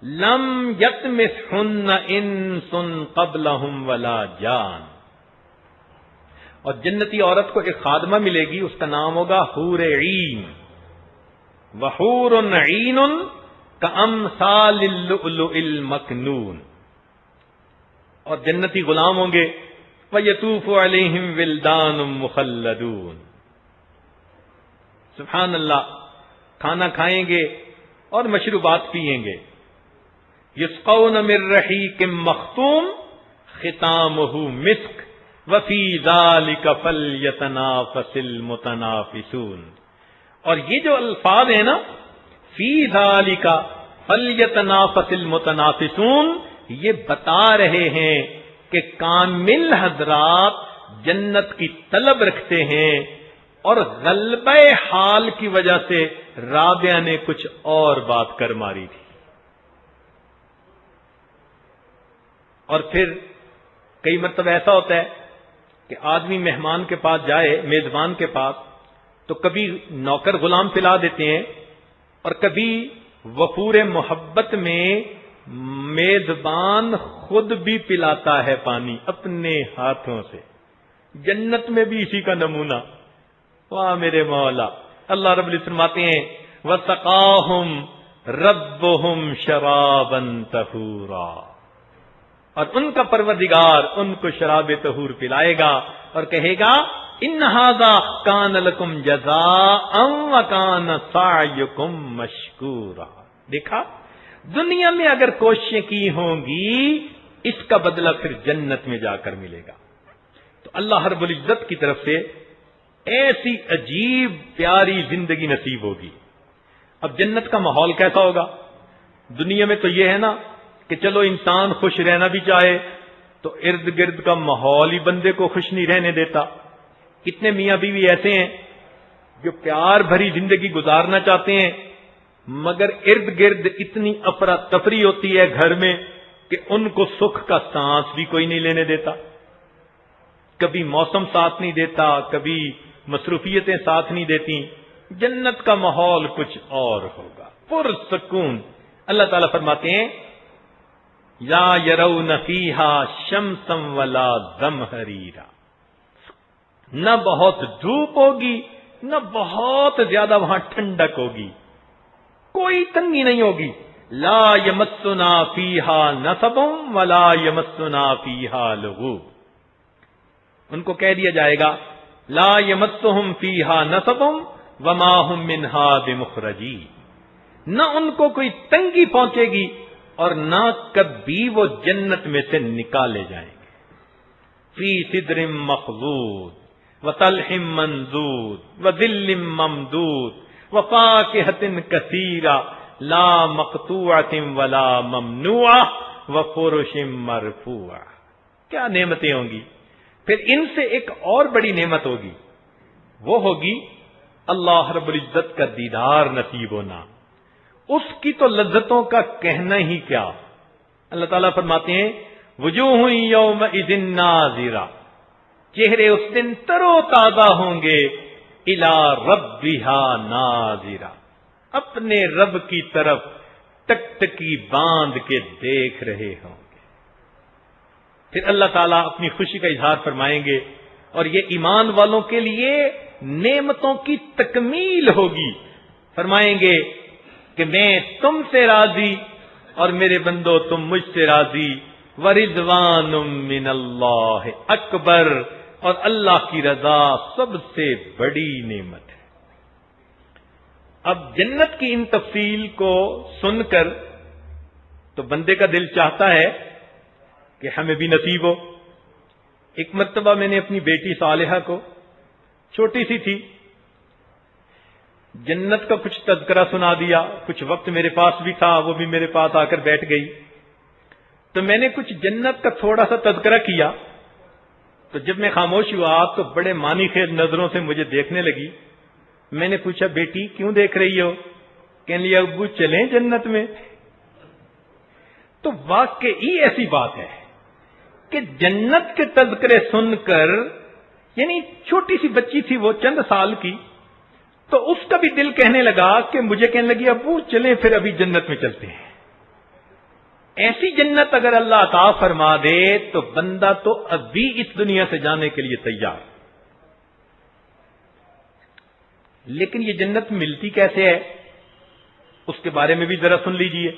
لم یطمثہن انس قبلہم ولا جان. اور جنتی عورت کو ایک خادمہ ملے گی، اس کا نام ہوگا حور عین. وحور عین کامثال اللؤلؤ المکنون. اور جنتی غلام ہوں گے ویطوف علیہم ولدان مخلدون. سبحان اللہ. کھانا کھائیں گے اور مشروبات پیئیں گے. یسقون من رحیق مختوم ختامہ مسک وفی ذلک فلیتنافس المتنافسون. اور یہ جو الفاظ ہیں نا، فی ذلک فلیتنافس المتنافسون، یہ بتا رہے ہیں کہ کامل حضرات جنت کی طلب رکھتے ہیں، اور غلبہ حال کی وجہ سے رابعہ نے کچھ اور بات کر ماری تھی. اور پھر کئی مرتبہ ایسا ہوتا ہے کہ آدمی مہمان کے پاس جائے، میزبان کے پاس، تو کبھی نوکر غلام پلا دیتے ہیں، اور کبھی وفور محبت میں میزبان خود بھی پلاتا ہے پانی اپنے ہاتھوں سے. جنت میں بھی اسی کا نمونہ. واہ میرے مولا. اللہ رب العزت فرماتے ہیں وَسَقَاهُمْ رَبُّهُمْ شَرَابًا طَهُورًا. اور ان کا پروردگار ان کو شراب طہور پلائے گا اور کہے گا ان ھذا کان لکم جزاء وکان سعیکم مشکورا. دیکھا دنیا میں اگر کوششیں کی ہوں گی اس کا بدلہ پھر جنت میں جا کر ملے گا. تو اللہ رب العزت کی طرف سے ایسی عجیب پیاری زندگی نصیب ہوگی. اب جنت کا ماحول کیسا ہوگا؟ دنیا میں تو یہ ہے نا کہ چلو انسان خوش رہنا بھی چاہے تو ارد گرد کا ماحول ہی بندے کو خوش نہیں رہنے دیتا. کتنے میاں بیوی ایسے ہیں جو پیار بھری زندگی گزارنا چاہتے ہیں، مگر ارد گرد اتنی افراتفری ہوتی ہے گھر میں کہ ان کو سکھ کا سانس بھی کوئی نہیں لینے دیتا. کبھی موسم ساتھ نہیں دیتا، کبھی مصروفیتیں ساتھ نہیں دیتی. جنت کا ماحول کچھ اور ہوگا، پرسکون. اللہ تعالیٰ فرماتے ہیں یا یرون فیہا شمسا ولا زمہریرا. نہ بہت دھوپ ہوگی نہ بہت زیادہ وہاں ٹھنڈک ہوگی، کوئی تنگی نہیں ہوگی. لا یمسنا فیہا نصب ولا یمسنا فیہا لغوب. ان کو کہہ دیا جائے گا لا یمسہم فیہا نصب وما ہم منہا بمخرجین. نہ ان کو کوئی تنگی پہنچے گی اور نہ کبھی وہ جنت میں سے نکالے جائیں گے. فی سدر مخضود وطلح منضود وظل ممدود وفاکہۃ کثیرہ لا مقطوعۃ ولا ممنوعہ وفرش مرفوعہ. کیا نعمتیں ہوں گی. پھر ان سے ایک اور بڑی نعمت ہوگی، وہ ہوگی اللہ رب العزت کا دیدار نصیب ہونا. اس کی تو لذتوں کا کہنا ہی کیا. اللہ تعالیٰ فرماتے ہیں وجوہ یومئذ ناظرہ، چہرے اس دن تر و تازہ ہوں گے، الی ربہا ناظرہ، اپنے رب کی طرف ٹکٹکی باندھ کے دیکھ رہے ہوں گے. پھر اللہ تعالیٰ اپنی خوشی کا اظہار فرمائیں گے اور یہ ایمان والوں کے لیے نعمتوں کی تکمیل ہوگی. فرمائیں گے کہ میں تم سے راضی اور میرے بندو تم مجھ سے راضی، ورضوان من اللہ اکبر، اور اللہ کی رضا سب سے بڑی نعمت ہے۔ اب جنت کی ان تفصیل کو سن کر تو بندے کا دل چاہتا ہے کہ ہمیں بھی نصیب ہو۔ ایک مرتبہ میں نے اپنی بیٹی صالحہ کو، چھوٹی سی تھی، جنت کا کچھ تذکرہ سنا دیا۔ کچھ وقت میرے پاس بھی تھا، وہ بھی میرے پاس آ کر بیٹھ گئی، تو میں نے کچھ جنت کا تھوڑا سا تذکرہ کیا۔ تو جب میں خاموش ہوا تو بڑے معنی خیز نظروں سے مجھے دیکھنے لگی۔ میں نے پوچھا بیٹی کیوں دیکھ رہی ہو؟ کہنے لگی ابو چلیں جنت میں۔ تو واقعی ایسی بات ہے کہ جنت کے تذکرے سن کر، یعنی چھوٹی سی بچی تھی وہ، چند سال کی، تو اس کا بھی دل کہنے لگا کہ مجھے کہنے لگی ابو چلیں پھر ابھی جنت میں چلتے ہیں۔ ایسی جنت اگر اللہ عطا فرما دے تو بندہ تو ابھی اس دنیا سے جانے کے لیے تیار۔ لیکن یہ جنت ملتی کیسے ہے اس کے بارے میں بھی ذرا سن لیجئے۔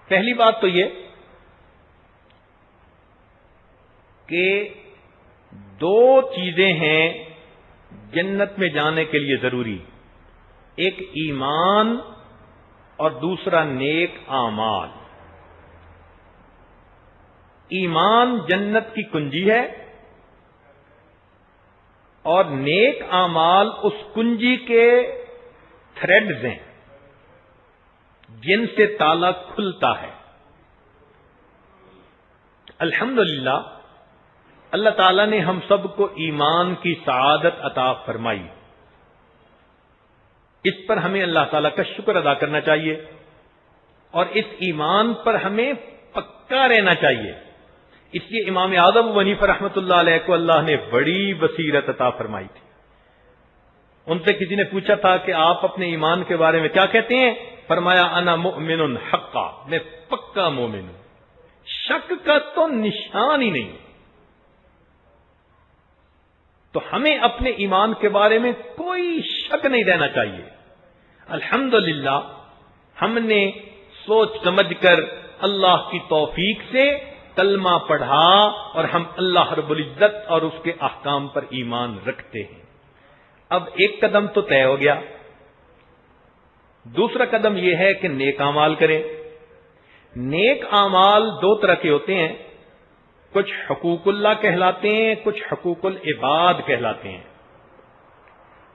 پہلی بات تو یہ کہ دو چیزیں ہیں جنت میں جانے کے لیے ضروری، ایک ایمان اور دوسرا نیک اعمال۔ ایمان جنت کی کنجی ہے اور نیک اعمال اس کنجی کے تھریڈز ہیں جن سے تالا کھلتا ہے۔ الحمدللہ اللہ تعالیٰ نے ہم سب کو ایمان کی سعادت عطا فرمائی، اس پر ہمیں اللہ تعالیٰ کا شکر ادا کرنا چاہیے اور اس ایمان پر ہمیں پکا رہنا چاہیے۔ اس لیے امام اعظم ابو حنیفہ رحمۃ اللہ علیہ کو اللہ نے بڑی بصیرت عطا فرمائی تھی۔ ان سے کسی نے پوچھا تھا کہ آپ اپنے ایمان کے بارے میں کیا کہتے ہیں؟ فرمایا انا مؤمن حقا، میں پکا مومن ہوں، شک کا تو نشان ہی نہیں۔ تو ہمیں اپنے ایمان کے بارے میں کوئی شک نہیں رہنا چاہیے۔ الحمدللہ ہم نے سوچ سمجھ کر اللہ کی توفیق سے کلمہ پڑھا اور ہم اللہ رب العزت اور اس کے احکام پر ایمان رکھتے ہیں۔ اب ایک قدم تو طے ہو گیا، دوسرا قدم یہ ہے کہ نیک اعمال کریں۔ نیک اعمال دو طرح کے ہوتے ہیں، کچھ حقوق اللہ کہلاتے ہیں، کچھ حقوق العباد کہلاتے ہیں۔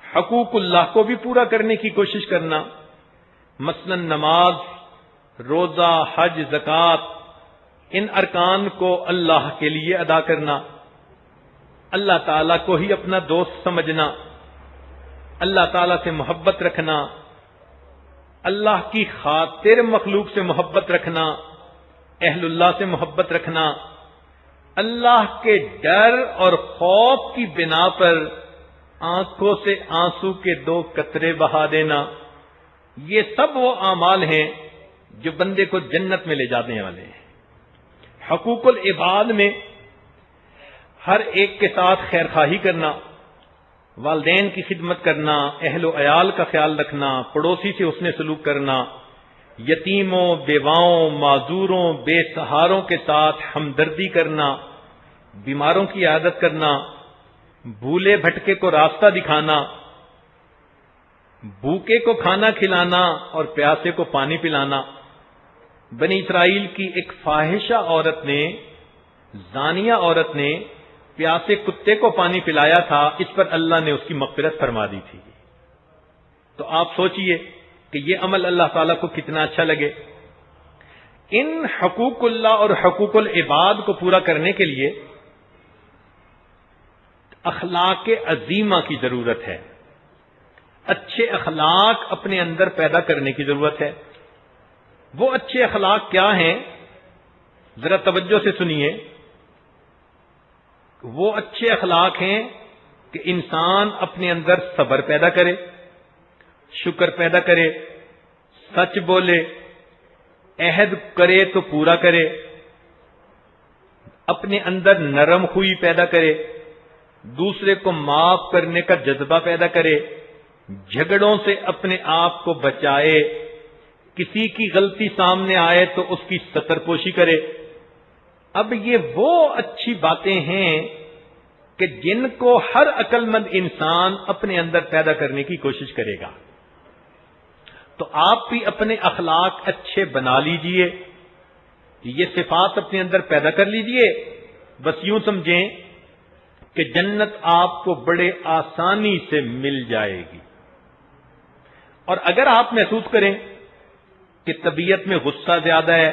حقوق اللہ کو بھی پورا کرنے کی کوشش کرنا، مثلا نماز، روزہ، حج، زکوٰۃ، ان ارکان کو اللہ کے لیے ادا کرنا، اللہ تعالیٰ کو ہی اپنا دوست سمجھنا، اللہ تعالیٰ سے محبت رکھنا، اللہ کی خاطر مخلوق سے محبت رکھنا، اہل اللہ سے محبت رکھنا، اللہ کے ڈر اور خوف کی بنا پر آنکھوں سے آنسو کے دو قطرے بہا دینا، یہ سب وہ اعمال ہیں جو بندے کو جنت میں لے جانے والے ہیں۔ حقوق العباد میں ہر ایک کے ساتھ خیر خواہی کرنا، والدین کی خدمت کرنا، اہل و عیال کا خیال رکھنا، پڑوسی سے حسن سلوک کرنا، یتیموں، بیواؤں، معذوروں، بے سہاروں کے ساتھ ہمدردی کرنا، بیماروں کی عیادت کرنا، بھولے بھٹکے کو راستہ دکھانا، بھوکے کو کھانا کھلانا اور پیاسے کو پانی پلانا۔ بنی اسرائیل کی ایک فاحشہ عورت نے، زانیہ عورت نے پیاسے کتے کو پانی پلایا تھا، اس پر اللہ نے اس کی مغفرت فرما دی تھی۔ تو آپ سوچئے کہ یہ عمل اللہ تعالیٰ کو کتنا اچھا لگے۔ ان حقوق اللہ اور حقوق العباد کو پورا کرنے کے لیے اخلاق عظیمہ کی ضرورت ہے، اچھے اخلاق اپنے اندر پیدا کرنے کی ضرورت ہے۔ وہ اچھے اخلاق کیا ہیں؟ ذرا توجہ سے سنیے۔ وہ اچھے اخلاق ہیں کہ انسان اپنے اندر صبر پیدا کرے، شکر پیدا کرے، سچ بولے، عہد کرے تو پورا کرے، اپنے اندر نرم خوئی پیدا کرے، دوسرے کو معاف کرنے کا جذبہ پیدا کرے، جھگڑوں سے اپنے آپ کو بچائے، کسی کی غلطی سامنے آئے تو اس کی ستر پوشی کرے، اب یہ وہ اچھی باتیں ہیں کہ جن کو ہر عقل مند انسان اپنے اندر پیدا کرنے کی کوشش کرے گا. تو آپ بھی اپنے اخلاق اچھے بنا لیجئے، یہ صفات اپنے اندر پیدا کر لیجئے. بس یوں سمجھیں کہ جنت آپ کو بڑے آسانی سے مل جائے گی. اور اگر آپ محسوس کریں کہ طبیعت میں غصہ زیادہ ہے،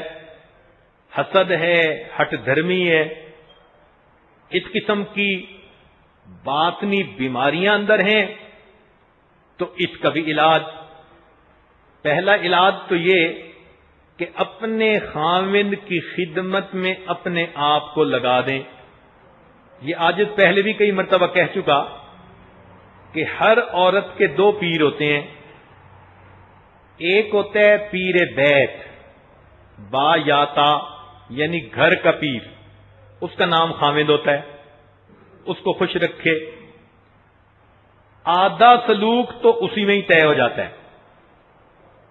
حسد ہے، ہٹ دھرمی ہے، اس قسم کی باطنی بیماریاں اندر ہیں، تو اس کا بھی علاج، پہلا علاج تو یہ کہ اپنے خاوند کی خدمت میں اپنے آپ کو لگا دیں. یہ عاجز پہلے بھی کئی مرتبہ کہہ چکا کہ ہر عورت کے دو پیر ہوتے ہیں. ایک ہوتا ہے پیر بیت، با یاتا یعنی گھر کا پیر، اس کا نام خاوند ہوتا ہے، اس کو خوش رکھے. آدھا سلوک تو اسی میں ہی طے ہو جاتا ہے،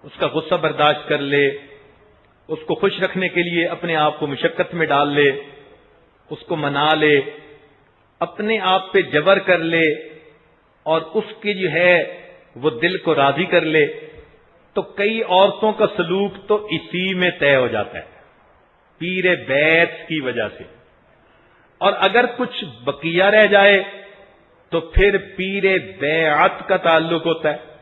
اس کا غصہ برداشت کر لے، اس کو خوش رکھنے کے لیے اپنے آپ کو مشقت میں ڈال لے، اس کو منا لے، اپنے آپ پہ جبر کر لے اور اس کے جو ہے وہ دل کو راضی کر لے. تو کئی عورتوں کا سلوک تو اسی میں طے ہو جاتا ہے پیر بیت کی وجہ سے. اور اگر کچھ بقیہ رہ جائے تو پھر پیر بیعت کا تعلق ہوتا ہے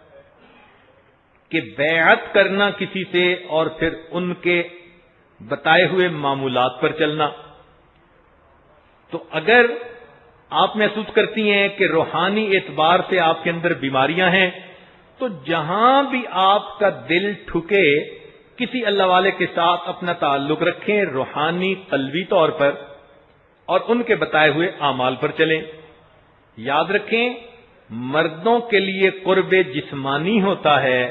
کہ بیعت کرنا کسی سے اور پھر ان کے بتائے ہوئے معمولات پر چلنا. تو اگر آپ محسوس کرتی ہیں کہ روحانی اعتبار سے آپ کے اندر بیماریاں ہیں، تو جہاں بھی آپ کا دل ٹھکے کسی اللہ والے کے ساتھ اپنا تعلق رکھیں روحانی قلبی طور پر، اور ان کے بتائے ہوئے اعمال پر چلیں. یاد رکھیں مردوں کے لیے قرب جسمانی ہوتا ہے،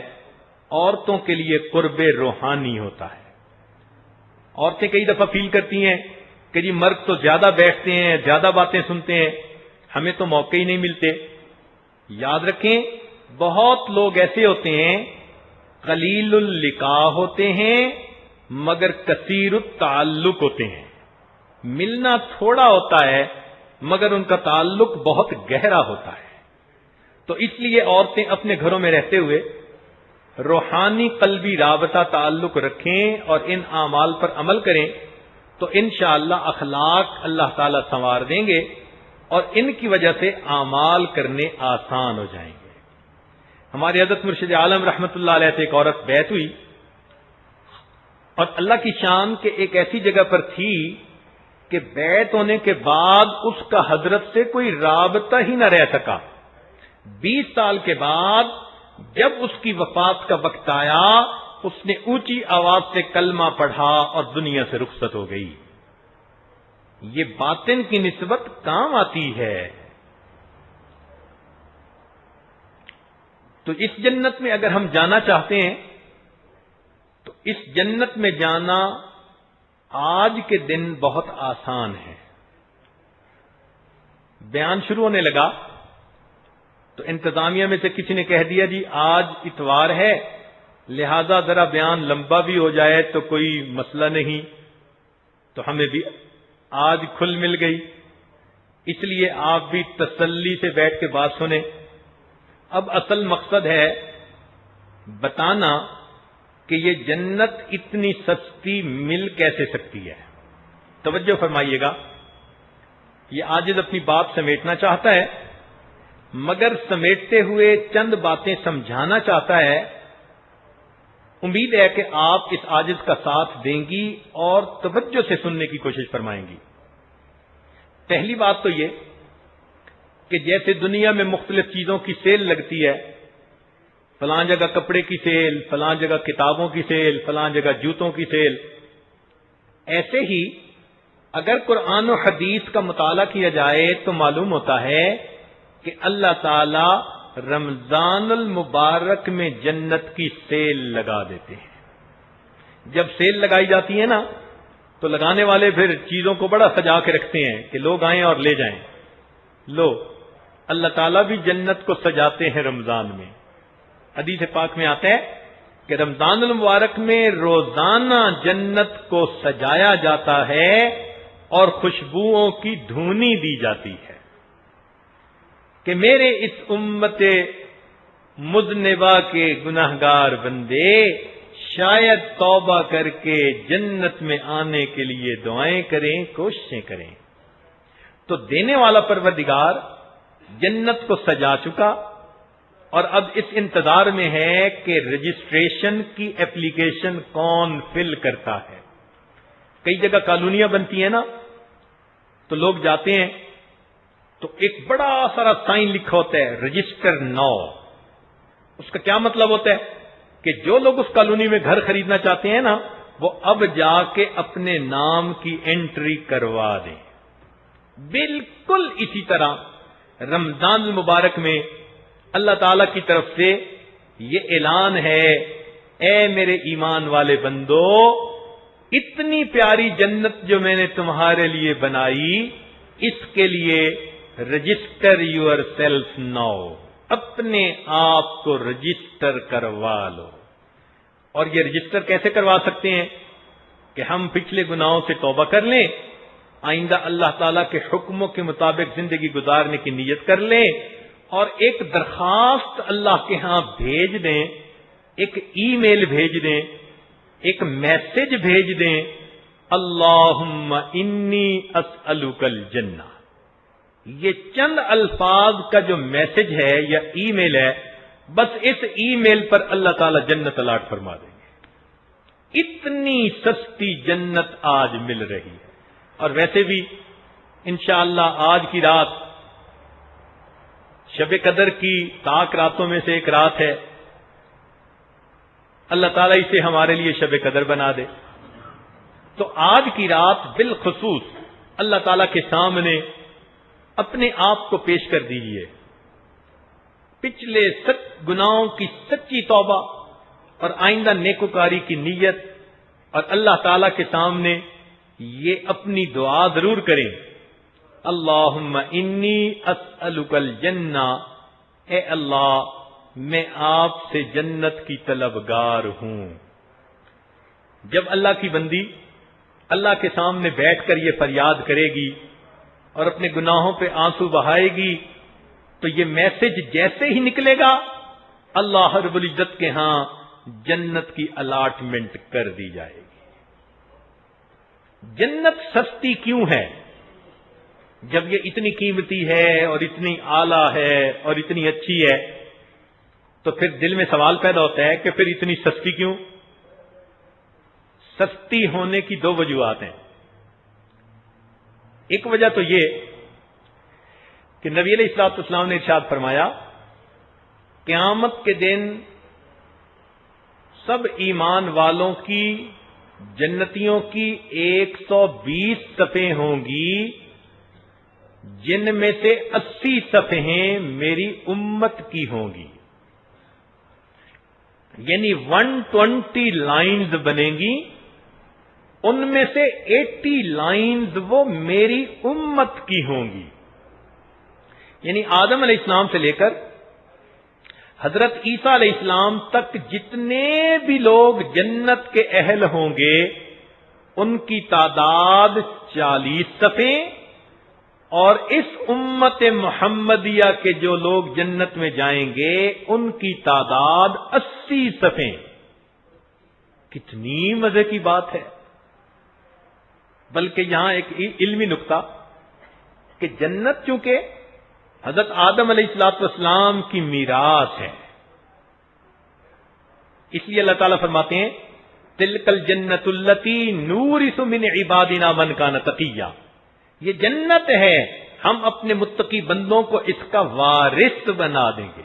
عورتوں کے لیے قرب روحانی ہوتا ہے. عورتیں کئی دفعہ فیل کرتی ہیں کہ جی مرد تو زیادہ بیٹھتے ہیں، زیادہ باتیں سنتے ہیں، ہمیں تو موقع ہی نہیں ملتے. یاد رکھیں بہت لوگ ایسے ہوتے ہیں قلیل اللقاء ہوتے ہیں مگر کثیر التعلق ہوتے ہیں. ملنا تھوڑا ہوتا ہے مگر ان کا تعلق بہت گہرا ہوتا ہے. تو اس لیے عورتیں اپنے گھروں میں رہتے ہوئے روحانی قلبی رابطہ تعلق رکھیں اور ان اعمال پر عمل کریں، تو انشاءاللہ اخلاق اللہ تعالی سنوار دیں گے اور ان کی وجہ سے اعمال کرنے آسان ہو جائیں گے. ہمارے حضرت مرشد عالم رحمت اللہ علیہ سے ایک عورت بیعت ہوئی، اور اللہ کی شان کے ایک ایسی جگہ پر تھی کہ بیعت ہونے کے بعد اس کا حضرت سے کوئی رابطہ ہی نہ رہ سکا. 20 سال کے بعد جب اس کی وفات کا وقت آیا، اس نے اونچی آواز سے کلمہ پڑھا اور دنیا سے رخصت ہو گئی. یہ باطن کی نسبت کام آتی ہے. تو اس جنت میں اگر ہم جانا چاہتے ہیں تو اس جنت میں جانا آج کے دن بہت آسان ہے. بیان شروع ہونے لگا تو انتظامیہ میں سے کسی نے کہہ دیا جی آج اتوار ہے، لہذا ذرا بیان لمبا بھی ہو جائے تو کوئی مسئلہ نہیں. تو ہمیں بھی آج کھل مل گئی، اس لیے آپ بھی تسلی سے بیٹھ کے بات سنیں. اب اصل مقصد ہے بتانا کہ یہ جنت اتنی سستی مل کیسے سکتی ہے. توجہ فرمائیے گا، یہ عاجز اپنی بات سمیٹنا چاہتا ہے مگر سمیٹتے ہوئے چند باتیں سمجھانا چاہتا ہے. امید ہے کہ آپ اس عاجز کا ساتھ دیں گی اور توجہ سے سننے کی کوشش فرمائیں گی. پہلی بات تو یہ کہ جیسے دنیا میں مختلف چیزوں کی سیل لگتی ہے، فلاں جگہ کپڑے کی سیل، فلاں جگہ کتابوں کی سیل، فلاں جگہ جوتوں کی سیل، ایسے ہی اگر قرآن و حدیث کا مطالعہ کیا جائے تو معلوم ہوتا ہے کہ اللہ تعالی رمضان المبارک میں جنت کی سیل لگا دیتے ہیں. جب سیل لگائی جاتی ہے نا تو لگانے والے پھر چیزوں کو بڑا سجا کے رکھتے ہیں کہ لوگ آئیں اور لے جائیں. لو اللہ تعالیٰ بھی جنت کو سجاتے ہیں رمضان میں. حدیث پاک میں آتا ہے کہ رمضان المبارک میں روزانہ جنت کو سجایا جاتا ہے اور خوشبوؤں کی دھونی دی جاتی ہے کہ میرے اس امت مذنبہ کے گناہگار بندے شاید توبہ کر کے جنت میں آنے کے لیے دعائیں کریں، کوششیں کریں۔ تو دینے والا پروردگار جنت کو سجا چکا اور اب اس انتظار میں ہے کہ رجسٹریشن کی اپلیکیشن کون فل کرتا ہے۔ کئی جگہ کالونیاں بنتی ہیں نا، تو لوگ جاتے ہیں تو ایک بڑا سارا سائن لکھا ہوتا ہے رجسٹر ناؤ۔ اس کا کیا مطلب ہوتا ہے کہ جو لوگ اس کالونی میں گھر خریدنا چاہتے ہیں نا، وہ اب جا کے اپنے نام کی انٹری کروا دیں۔ بالکل اسی طرح رمضان المبارک میں اللہ تعالی کی طرف سے یہ اعلان ہے، اے میرے ایمان والے بندو، اتنی پیاری جنت جو میں نے تمہارے لیے بنائی، اس کے لیے رجسٹر یور سیلف ناؤ، اپنے آپ کو رجسٹر کروا لو۔ اور یہ رجسٹر کیسے کروا سکتے ہیں کہ ہم پچھلے گناہوں سے توبہ کر لیں، آئندہ اللہ تعالیٰ کے حکموں کے مطابق زندگی گزارنے کی نیت کر لیں، اور ایک درخواست اللہ کے ہاں بھیج دیں، ایک ای میل بھیج دیں، ایک میسج بھیج دیں، اللہم انی اسألک الجنہ۔ یہ چند الفاظ کا جو میسج ہے یا ای میل ہے، بس اس ای میل پر اللہ تعالیٰ جنت الاٹ فرما دیں گے۔ اتنی سستی جنت آج مل رہی ہے۔ اور ویسے بھی انشاءاللہ آج کی رات شب قدر کی طاق راتوں میں سے ایک رات ہے، اللہ تعالیٰ اسے ہمارے لیے شب قدر بنا دے۔ تو آج کی رات بالخصوص اللہ تعالیٰ کے سامنے اپنے آپ کو پیش کر دیجئے، پچھلے گناہوں کی سچی توبہ اور آئندہ نیکوکاری کی نیت، اور اللہ تعالیٰ کے سامنے یہ اپنی دعا ضرور کریں، اللہم انی اسألک الجنہ، اے اللہ میں آپ سے جنت کی طلبگار ہوں۔ جب اللہ کی بندی اللہ کے سامنے بیٹھ کر یہ فریاد کرے گی اور اپنے گناہوں پہ آنسو بہائے گی، تو یہ میسج جیسے ہی نکلے گا اللہ رب العزت کے ہاں جنت کی الاٹمنٹ کر دی جائے گی۔ جنت سستی کیوں ہے جب یہ اتنی قیمتی ہے اور اتنی اعلیٰ ہے اور اتنی اچھی ہے؟ تو پھر دل میں سوال پیدا ہوتا ہے کہ پھر اتنی سستی کیوں؟ سستی ہونے کی دو وجوہات ہیں۔ ایک وجہ تو یہ کہ نبی علیہ الصلوۃ والسلام نے ارشاد فرمایا، قیامت کے دن سب ایمان والوں کی، جنتیوں کی 120 صفیں ہوں گی، جن میں سے 80 صفحیں میری امت کی ہوں گی، یعنی 120 لائنز بنیں گی، ان میں سے 80 لائنز وہ میری امت کی ہوں گی۔ یعنی آدم علیہ السلام سے لے کر حضرت عیسیٰ علیہ السلام تک جتنے بھی لوگ جنت کے اہل ہوں گے، ان کی تعداد 40 صفیں، اور اس امت محمدیہ کے جو لوگ جنت میں جائیں گے ان کی تعداد 80 صفیں۔ کتنی مزے کی بات ہے۔ بلکہ یہاں ایک علمی نکتہ کہ جنت چونکہ حضرت آدم علیہ السلام کی میراث ہے، اس لیے اللہ تعالیٰ فرماتے ہیں تلک الجنت التی نورث من عبادنا من کان تقیا، یہ جنت ہے، ہم اپنے متقی بندوں کو اس کا وارث بنا دیں گے۔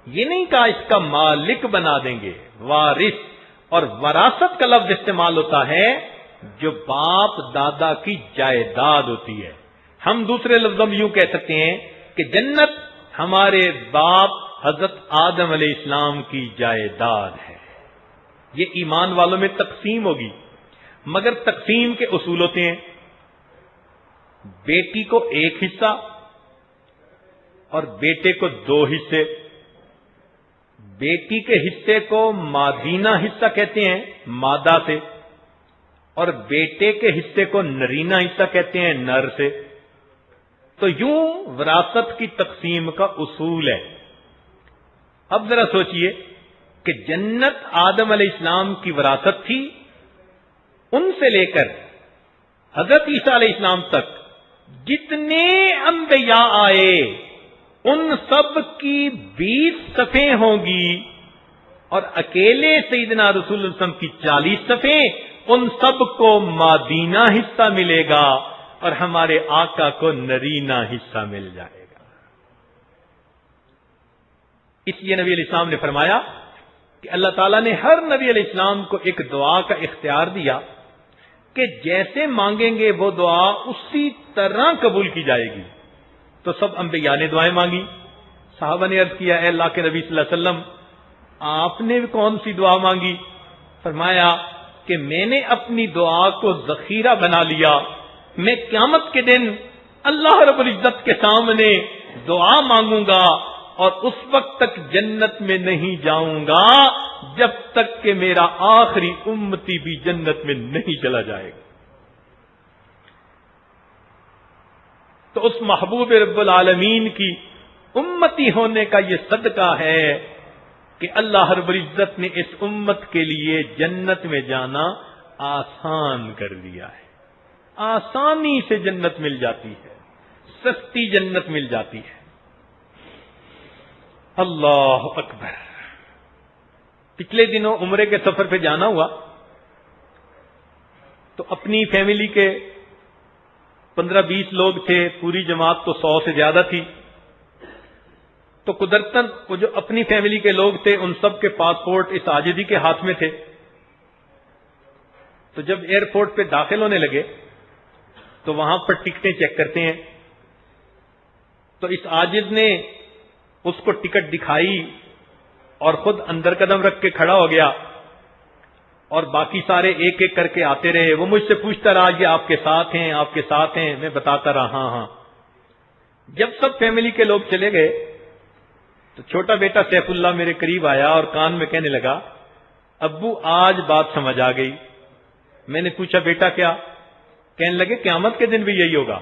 یہ نہیں کہا اس کا مالک بنا دیں گے، وارث۔ اور وراثت کا لفظ استعمال ہوتا ہے جو باپ دادا کی جائیداد ہوتی ہے۔ ہم دوسرے لفظوں میں یوں کہہ سکتے ہیں کہ جنت ہمارے باپ حضرت آدم علیہ السلام کی جائیداد ہے۔ یہ ایمان والوں میں تقسیم ہوگی، مگر تقسیم کے اصول ہوتے ہیں۔ بیٹی کو 1 حصہ اور بیٹے کو 2 حصے۔ بیٹی کے حصے کو مادینہ حصہ کہتے ہیں، مادہ سے، اور بیٹے کے حصے کو نرینہ حصہ کہتے ہیں نر سے. تو یوں وراثت کی تقسیم کا اصول ہے. اب ذرا سوچئے کہ جنت آدم علیہ السلام کی وراثت تھی، ان سے لے کر حضرت عیسیٰ علیہ السلام تک جتنے انبیاء آئے ان سب کی 20 صفیں ہوں گی، اور اکیلے سیدنا رسول اللہ علیہ وسلم کی 40 صفیں. ان سب کو مادینہ حصہ ملے گا اور ہمارے آقا کو نرینہ حصہ مل جائے گا. اس لیے نبی علیہ السلام نے فرمایا کہ اللہ تعالیٰ نے ہر نبی علیہ السلام کو ایک دعا کا اختیار دیا کہ جیسے مانگیں گے وہ دعا اسی طرح قبول کی جائے گی. تو سب انبیاء نے دعائیں مانگی. صحابہ نے عرض کیا، اے اللہ کے نبی صلی اللہ علیہ وسلم، آپ نے کون سی دعا مانگی؟ فرمایا کہ میں نے اپنی دعا کو ذخیرہ بنا لیا. میں قیامت کے دن اللہ رب العزت کے سامنے دعا مانگوں گا اور اس وقت تک جنت میں نہیں جاؤں گا جب تک کہ میرا آخری امتی بھی جنت میں نہیں چلا جائے گا. تو اس محبوب رب العالمین کی امتی ہونے کا یہ صدقہ ہے کہ اللہ رب العزت نے اس امت کے لیے جنت میں جانا آسان کر دیا ہے. آسانی سے جنت مل جاتی ہے، سستی جنت مل جاتی ہے. اللہ اکبر. پچھلے دنوں عمرے کے سفر پہ جانا ہوا تو اپنی فیملی کے 15-20 لوگ تھے، پوری جماعت تو 100 سے زیادہ تھی. تو قدرتاً وہ جو اپنی فیملی کے لوگ تھے ان سب کے پاسپورٹ اس عاجزی کے ہاتھ میں تھے. تو جب ایئرپورٹ پہ داخل ہونے لگے تو وہاں پر ٹکٹیں چیک کرتے ہیں. تو اس عاجز نے اس کو ٹکٹ دکھائی اور خود اندر قدم رکھ کے کھڑا ہو گیا اور باقی سارے ایک ایک کر کے آتے رہے. وہ مجھ سے پوچھتا رہا یہ آپ کے ساتھ ہیں، آپ کے ساتھ ہیں. میں بتاتا رہا ہاں ہاں. جب سب فیملی کے لوگ چلے گئے تو چھوٹا بیٹا سیف اللہ میرے قریب آیا اور کان میں کہنے لگا، ابو آج بات سمجھ آ گئی. میں نے پوچھا بیٹا کیا؟ کہنے لگے قیامت کے دن بھی یہی ہوگا.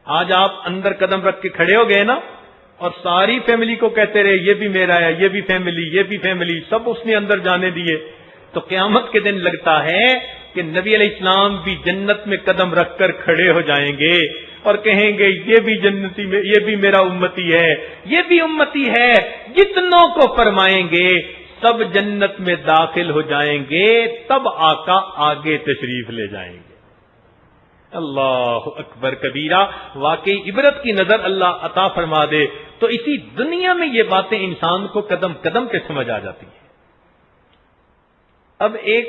آج آپ اندر قدم رکھ کے کھڑے ہو گئے نا اور ساری فیملی کو کہتے رہے یہ بھی میرا ہے، یہ بھی فیملی، یہ بھی فیملی، سب اس نے اندر جانے دیے. تو قیامت کے دن لگتا ہے کہ نبی علیہ السلام بھی جنت میں قدم رکھ کر کھڑے ہو جائیں گے اور کہیں گے یہ بھی جنتی میں، یہ بھی میرا امتی ہے، یہ بھی امتی ہے. جتنوں کو فرمائیں گے سب جنت میں داخل ہو جائیں گے. تب آقا آگے تشریف لے جائیں گے. اللہ اکبر کبیرہ. واقعی عبرت کی نظر اللہ عطا فرما دے تو اسی دنیا میں یہ باتیں انسان کو قدم قدم پہ سمجھ آ جاتی ہیں. اب ایک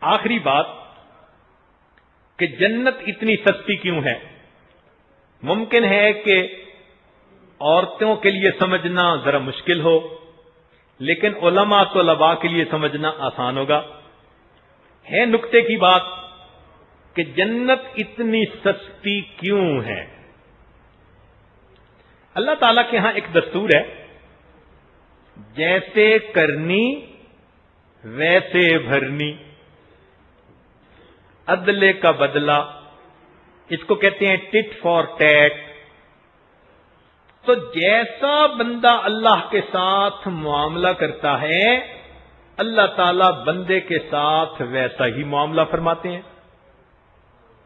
آخری بات کہ جنت اتنی سستی کیوں ہے؟ ممکن ہے کہ عورتوں کے لیے سمجھنا ذرا مشکل ہو، لیکن علماء طلباء کے لیے سمجھنا آسان ہوگا. ہے نکتے کی بات کہ جنت اتنی سستی کیوں ہے. اللہ تعالیٰ کے ہاں ایک دستور ہے، جیسے کرنی ویسے بھرنی، عدل کا بدلہ، اس کو کہتے ہیں ٹٹ فار ٹیٹ. تو جیسا بندہ اللہ کے ساتھ معاملہ کرتا ہے اللہ تعالیٰ بندے کے ساتھ ویسا ہی معاملہ فرماتے ہیں.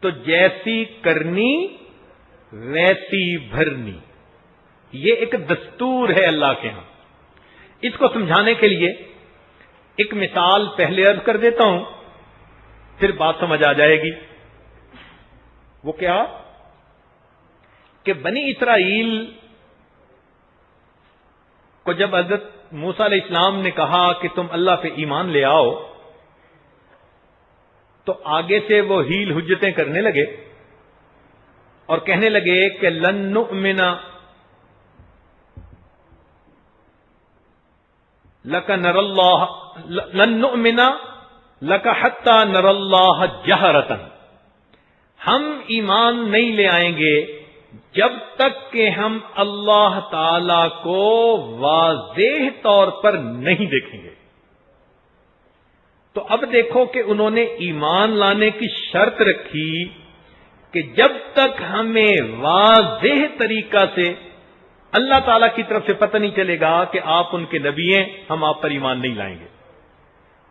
تو جیسی کرنی ویسی بھرنی، یہ ایک دستور ہے اللہ کے ہاں. اس کو سمجھانے کے لیے ایک مثال پہلے عرض کر دیتا ہوں، پھر بات سمجھ آ جائے گی. وہ کیا کہ بنی اسرائیل کو جب حضرت موسیٰ علیہ السلام نے کہا کہ تم اللہ پہ ایمان لے آؤ تو آگے سے وہ ہیل حجتیں کرنے لگے اور کہنے لگے کہ لن نؤمن لک حتی نر اللہ جہرۃ. ہم ایمان نہیں لے آئیں گے جب تک کہ ہم اللہ تعالی کو واضح طور پر نہیں دیکھیں گے. تو اب دیکھو کہ انہوں نے ایمان لانے کی شرط رکھی کہ جب تک ہمیں واضح طریقہ سے اللہ تعالی کی طرف سے پتہ نہیں چلے گا کہ آپ ان کے نبی ہیں، ہم آپ پر ایمان نہیں لائیں گے۔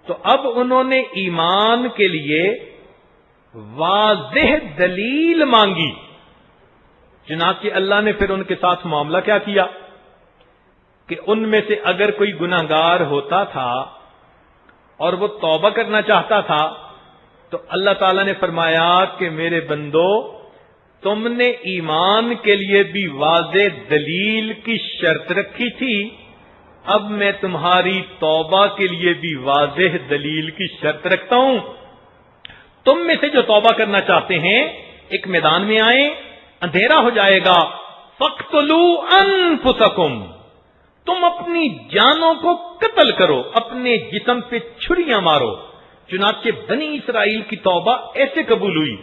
تو اب انہوں نے ایمان کے لیے واضح دلیل مانگی، چنانچہ اللہ نے پھر ان کے ساتھ معاملہ کیا کیا کہ ان میں سے اگر کوئی گناہگار ہوتا تھا اور وہ توبہ کرنا چاہتا تھا تو اللہ تعالیٰ نے فرمایا کہ میرے بندو، تم نے ایمان کے لیے بھی واضح دلیل کی شرط رکھی تھی، اب میں تمہاری توبہ کے لیے بھی واضح دلیل کی شرط رکھتا ہوں۔ تم میں سے جو توبہ کرنا چاہتے ہیں ایک میدان میں آئیں، اندھیرا ہو جائے گا، فَاقْتُلُوا أَنفُسَكُمْ، تم اپنی جانوں کو قتل کرو، اپنے جسم پہ چھریاں مارو۔ چنانچہ بنی اسرائیل کی توبہ ایسے قبول ہوئی،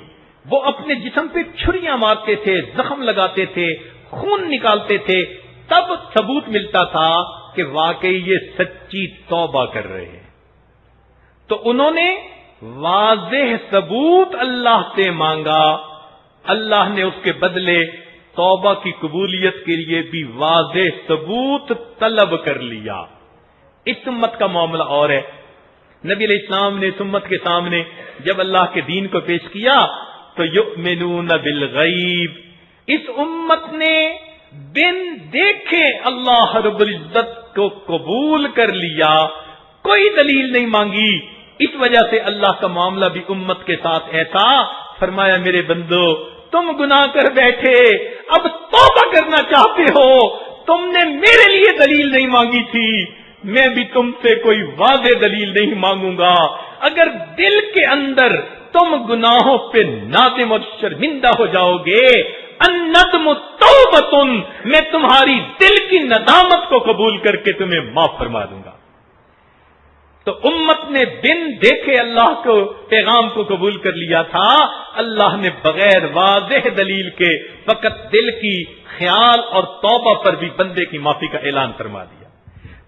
وہ اپنے جسم پہ چھریاں مارتے تھے، زخم لگاتے تھے، خون نکالتے تھے، تب ثبوت ملتا تھا کہ واقعی یہ سچی توبہ کر رہے ہیں۔ تو انہوں نے واضح ثبوت اللہ سے مانگا، اللہ نے اس کے بدلے توبہ کی قبولیت کے لیے بھی واضح ثبوت طلب کر لیا۔ اس امت کا معاملہ اور ہے، نبی علیہ السلام نے اس امت کے سامنے جب اللہ کے دین کو پیش کیا تو یؤمنون بالغیب، اس امت نے بن دیکھے اللہ رب العزت کو قبول کر لیا، کوئی دلیل نہیں مانگی۔ اس وجہ سے اللہ کا معاملہ بھی امت کے ساتھ ایسا فرمایا، میرے بندو تم گناہ کر بیٹھے، اب توبہ کرنا چاہتے ہو، تم نے میرے لیے دلیل نہیں مانگی تھی، میں بھی تم سے کوئی واضح دلیل نہیں مانگوں گا۔ اگر دل کے اندر تم گناہوں پہ نادم اور شرمندہ ہو جاؤ گے، الندم توبۃ، میں تمہاری دل کی ندامت کو قبول کر کے تمہیں معاف فرما دوں گا۔ تو امت نے بن دیکھے اللہ کو پیغام کو قبول کر لیا تھا، اللہ نے بغیر واضح دلیل کے فقط دل کی خیال اور توبہ پر بھی بندے کی معافی کا اعلان فرما دیا۔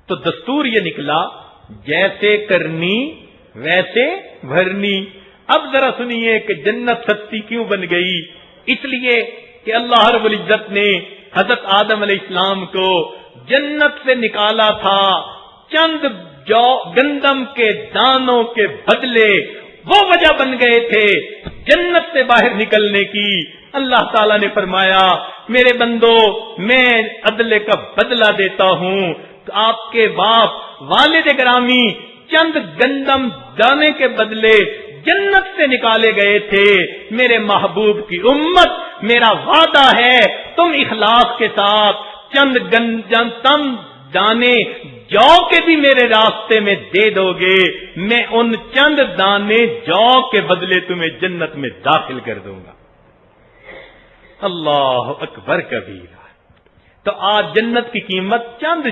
تو دستور یہ نکلا، جیسے کرنی ویسے بھرنی۔ اب ذرا سنیے کہ جنت سستی کیوں بن گئی؟ اس لیے کہ اللہ رب العزت نے حضرت آدم علیہ السلام کو جنت سے نکالا تھا چند گندم کے دانوں کے بدلے، وہ وجہ بن گئے تھے جنت سے باہر نکلنے کی۔ اللہ تعالیٰ نے فرمایا، میرے بندو میں عدل کا بدلہ دیتا ہوں، آپ کے باپ والد گرامی چند گندم دانے کے بدلے جنت سے نکالے گئے تھے۔ میرے محبوب کی امت، میرا وعدہ ہے تم اخلاص کے ساتھ چند گندم دانے جو کے بھی میرے راستے میں دے دو گے، میں ان چند دانے جو کے بدلے تمہیں جنت میں داخل کر دوں گا۔ اللہ اکبر کبیرہ۔ تو آج جنت کی قیمت چند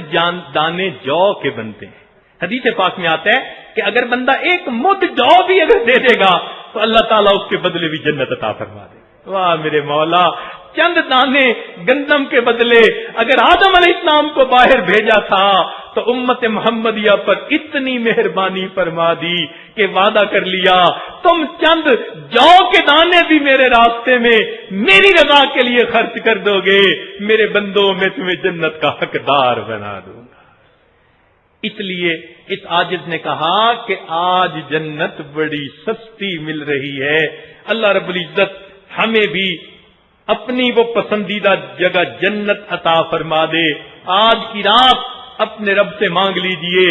دانے جو کے بنتے ہیں۔ حدیث پاک میں آتا ہے کہ اگر بندہ ایک مد جو بھی اگر دے دے گا تو اللہ تعالیٰ اس کے بدلے بھی جنت عطا فرما دے۔ واہ میرے مولا، چند دانے گندم کے بدلے اگر آدم علیہ السلام کو باہر بھیجا تھا تو امت محمدیہ پر اتنی مہربانی فرما دی کہ وعدہ کر لیا، تم چند جو کے دانے بھی میرے راستے میں میری رضا کے لیے خرچ کر دو گے، میرے بندوں میں تمہیں جنت کا حقدار بنا دوں گا۔ اس لیے اس عاجز نے کہا کہ آج جنت بڑی سستی مل رہی ہے۔ اللہ رب العزت ہمیں بھی اپنی وہ پسندیدہ جگہ جنت عطا فرما دے۔ آج کی رات اپنے رب سے مانگ لیجئے۔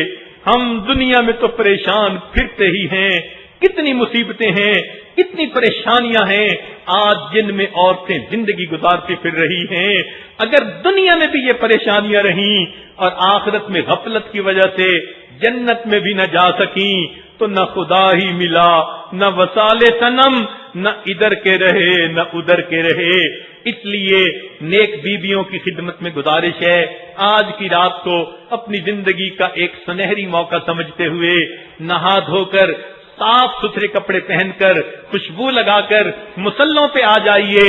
ہم دنیا میں تو پریشان پھرتے ہی ہیں، کتنی مصیبتیں ہیں، کتنی پریشانیاں ہیں آج جن میں عورتیں زندگی گزارتی پھر رہی ہیں۔ اگر دنیا میں بھی یہ پریشانیاں رہیں اور آخرت میں غفلت کی وجہ سے جنت میں بھی نہ جا سکیں تو نہ خدا ہی ملا، نہ وصال صنم، نہ ادھر کے رہے نہ ادھر کے رہے۔ اس لیے نیک بیویوں کی خدمت میں گزارش ہے، آج کی رات کو اپنی زندگی کا ایک سنہری موقع سمجھتے ہوئے نہا دھو کر صاف ستھرے کپڑے پہن کر خوشبو لگا کر مصلوں پہ آ جائیے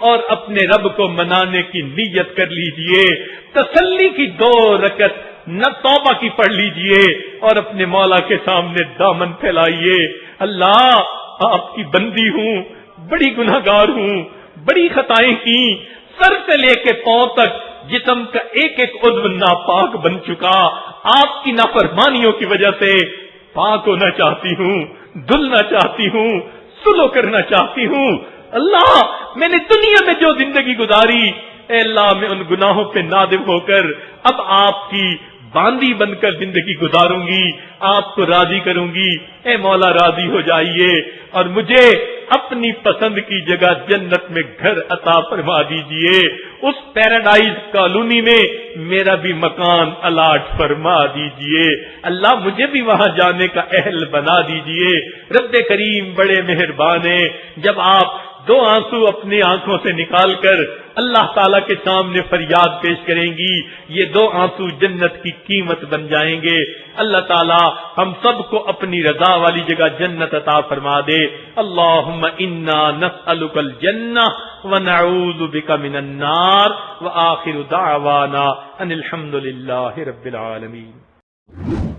اور اپنے رب کو منانے کی نیت کر لیجئے۔ تسلی کی 2 رکعت
نہ توبہ کی پڑھ لیجئے اور اپنے مولا کے سامنے دامن پھیلائیے. اللہ آپ کی بندی ہوں, بڑی گناہگار ہوں, بڑی خطائیں کی, سر سے لے کے پاؤں تک جسم کا ایک ایک عضو ناپاک بن چکا. آپ کی نافرمانیوں کی وجہ سے پاک ہونا چاہتی ہوں, دھلنا چاہتی ہوں, سلو کرنا چاہتی ہوں. اللہ میں نے دنیا میں جو زندگی گزاری, اے اللہ میں ان گناہوں پہ نادم ہو کر اب آپ کی باندی بن کر زندگی گزاروں گی, آپ کو راضی کروں گی. اے مولا راضی ہو جائیے اور مجھے اپنی پسند کی جگہ جنت میں گھر عطا فرما دیجئے. اس پیراڈائز کالونی میں میرا بھی مکان الاٹ فرما دیجئے. اللہ مجھے بھی وہاں جانے کا اہل بنا دیجئے. رب کریم بڑے مہربان ہیں. جب آپ دو آنسو اپنی آنکھوں سے نکال کر اللہ تعالیٰ کے سامنے فریاد پیش کریں گی, یہ دو آنسو جنت کی قیمت بن جائیں گے. اللہ تعالیٰ ہم سب کو اپنی رضا والی جگہ جنت عطا فرما دے. اللہم انا نسألک الجنہ ونعوذ بک من النار وآخر دعوانا ان الحمد للہ رب العالمین.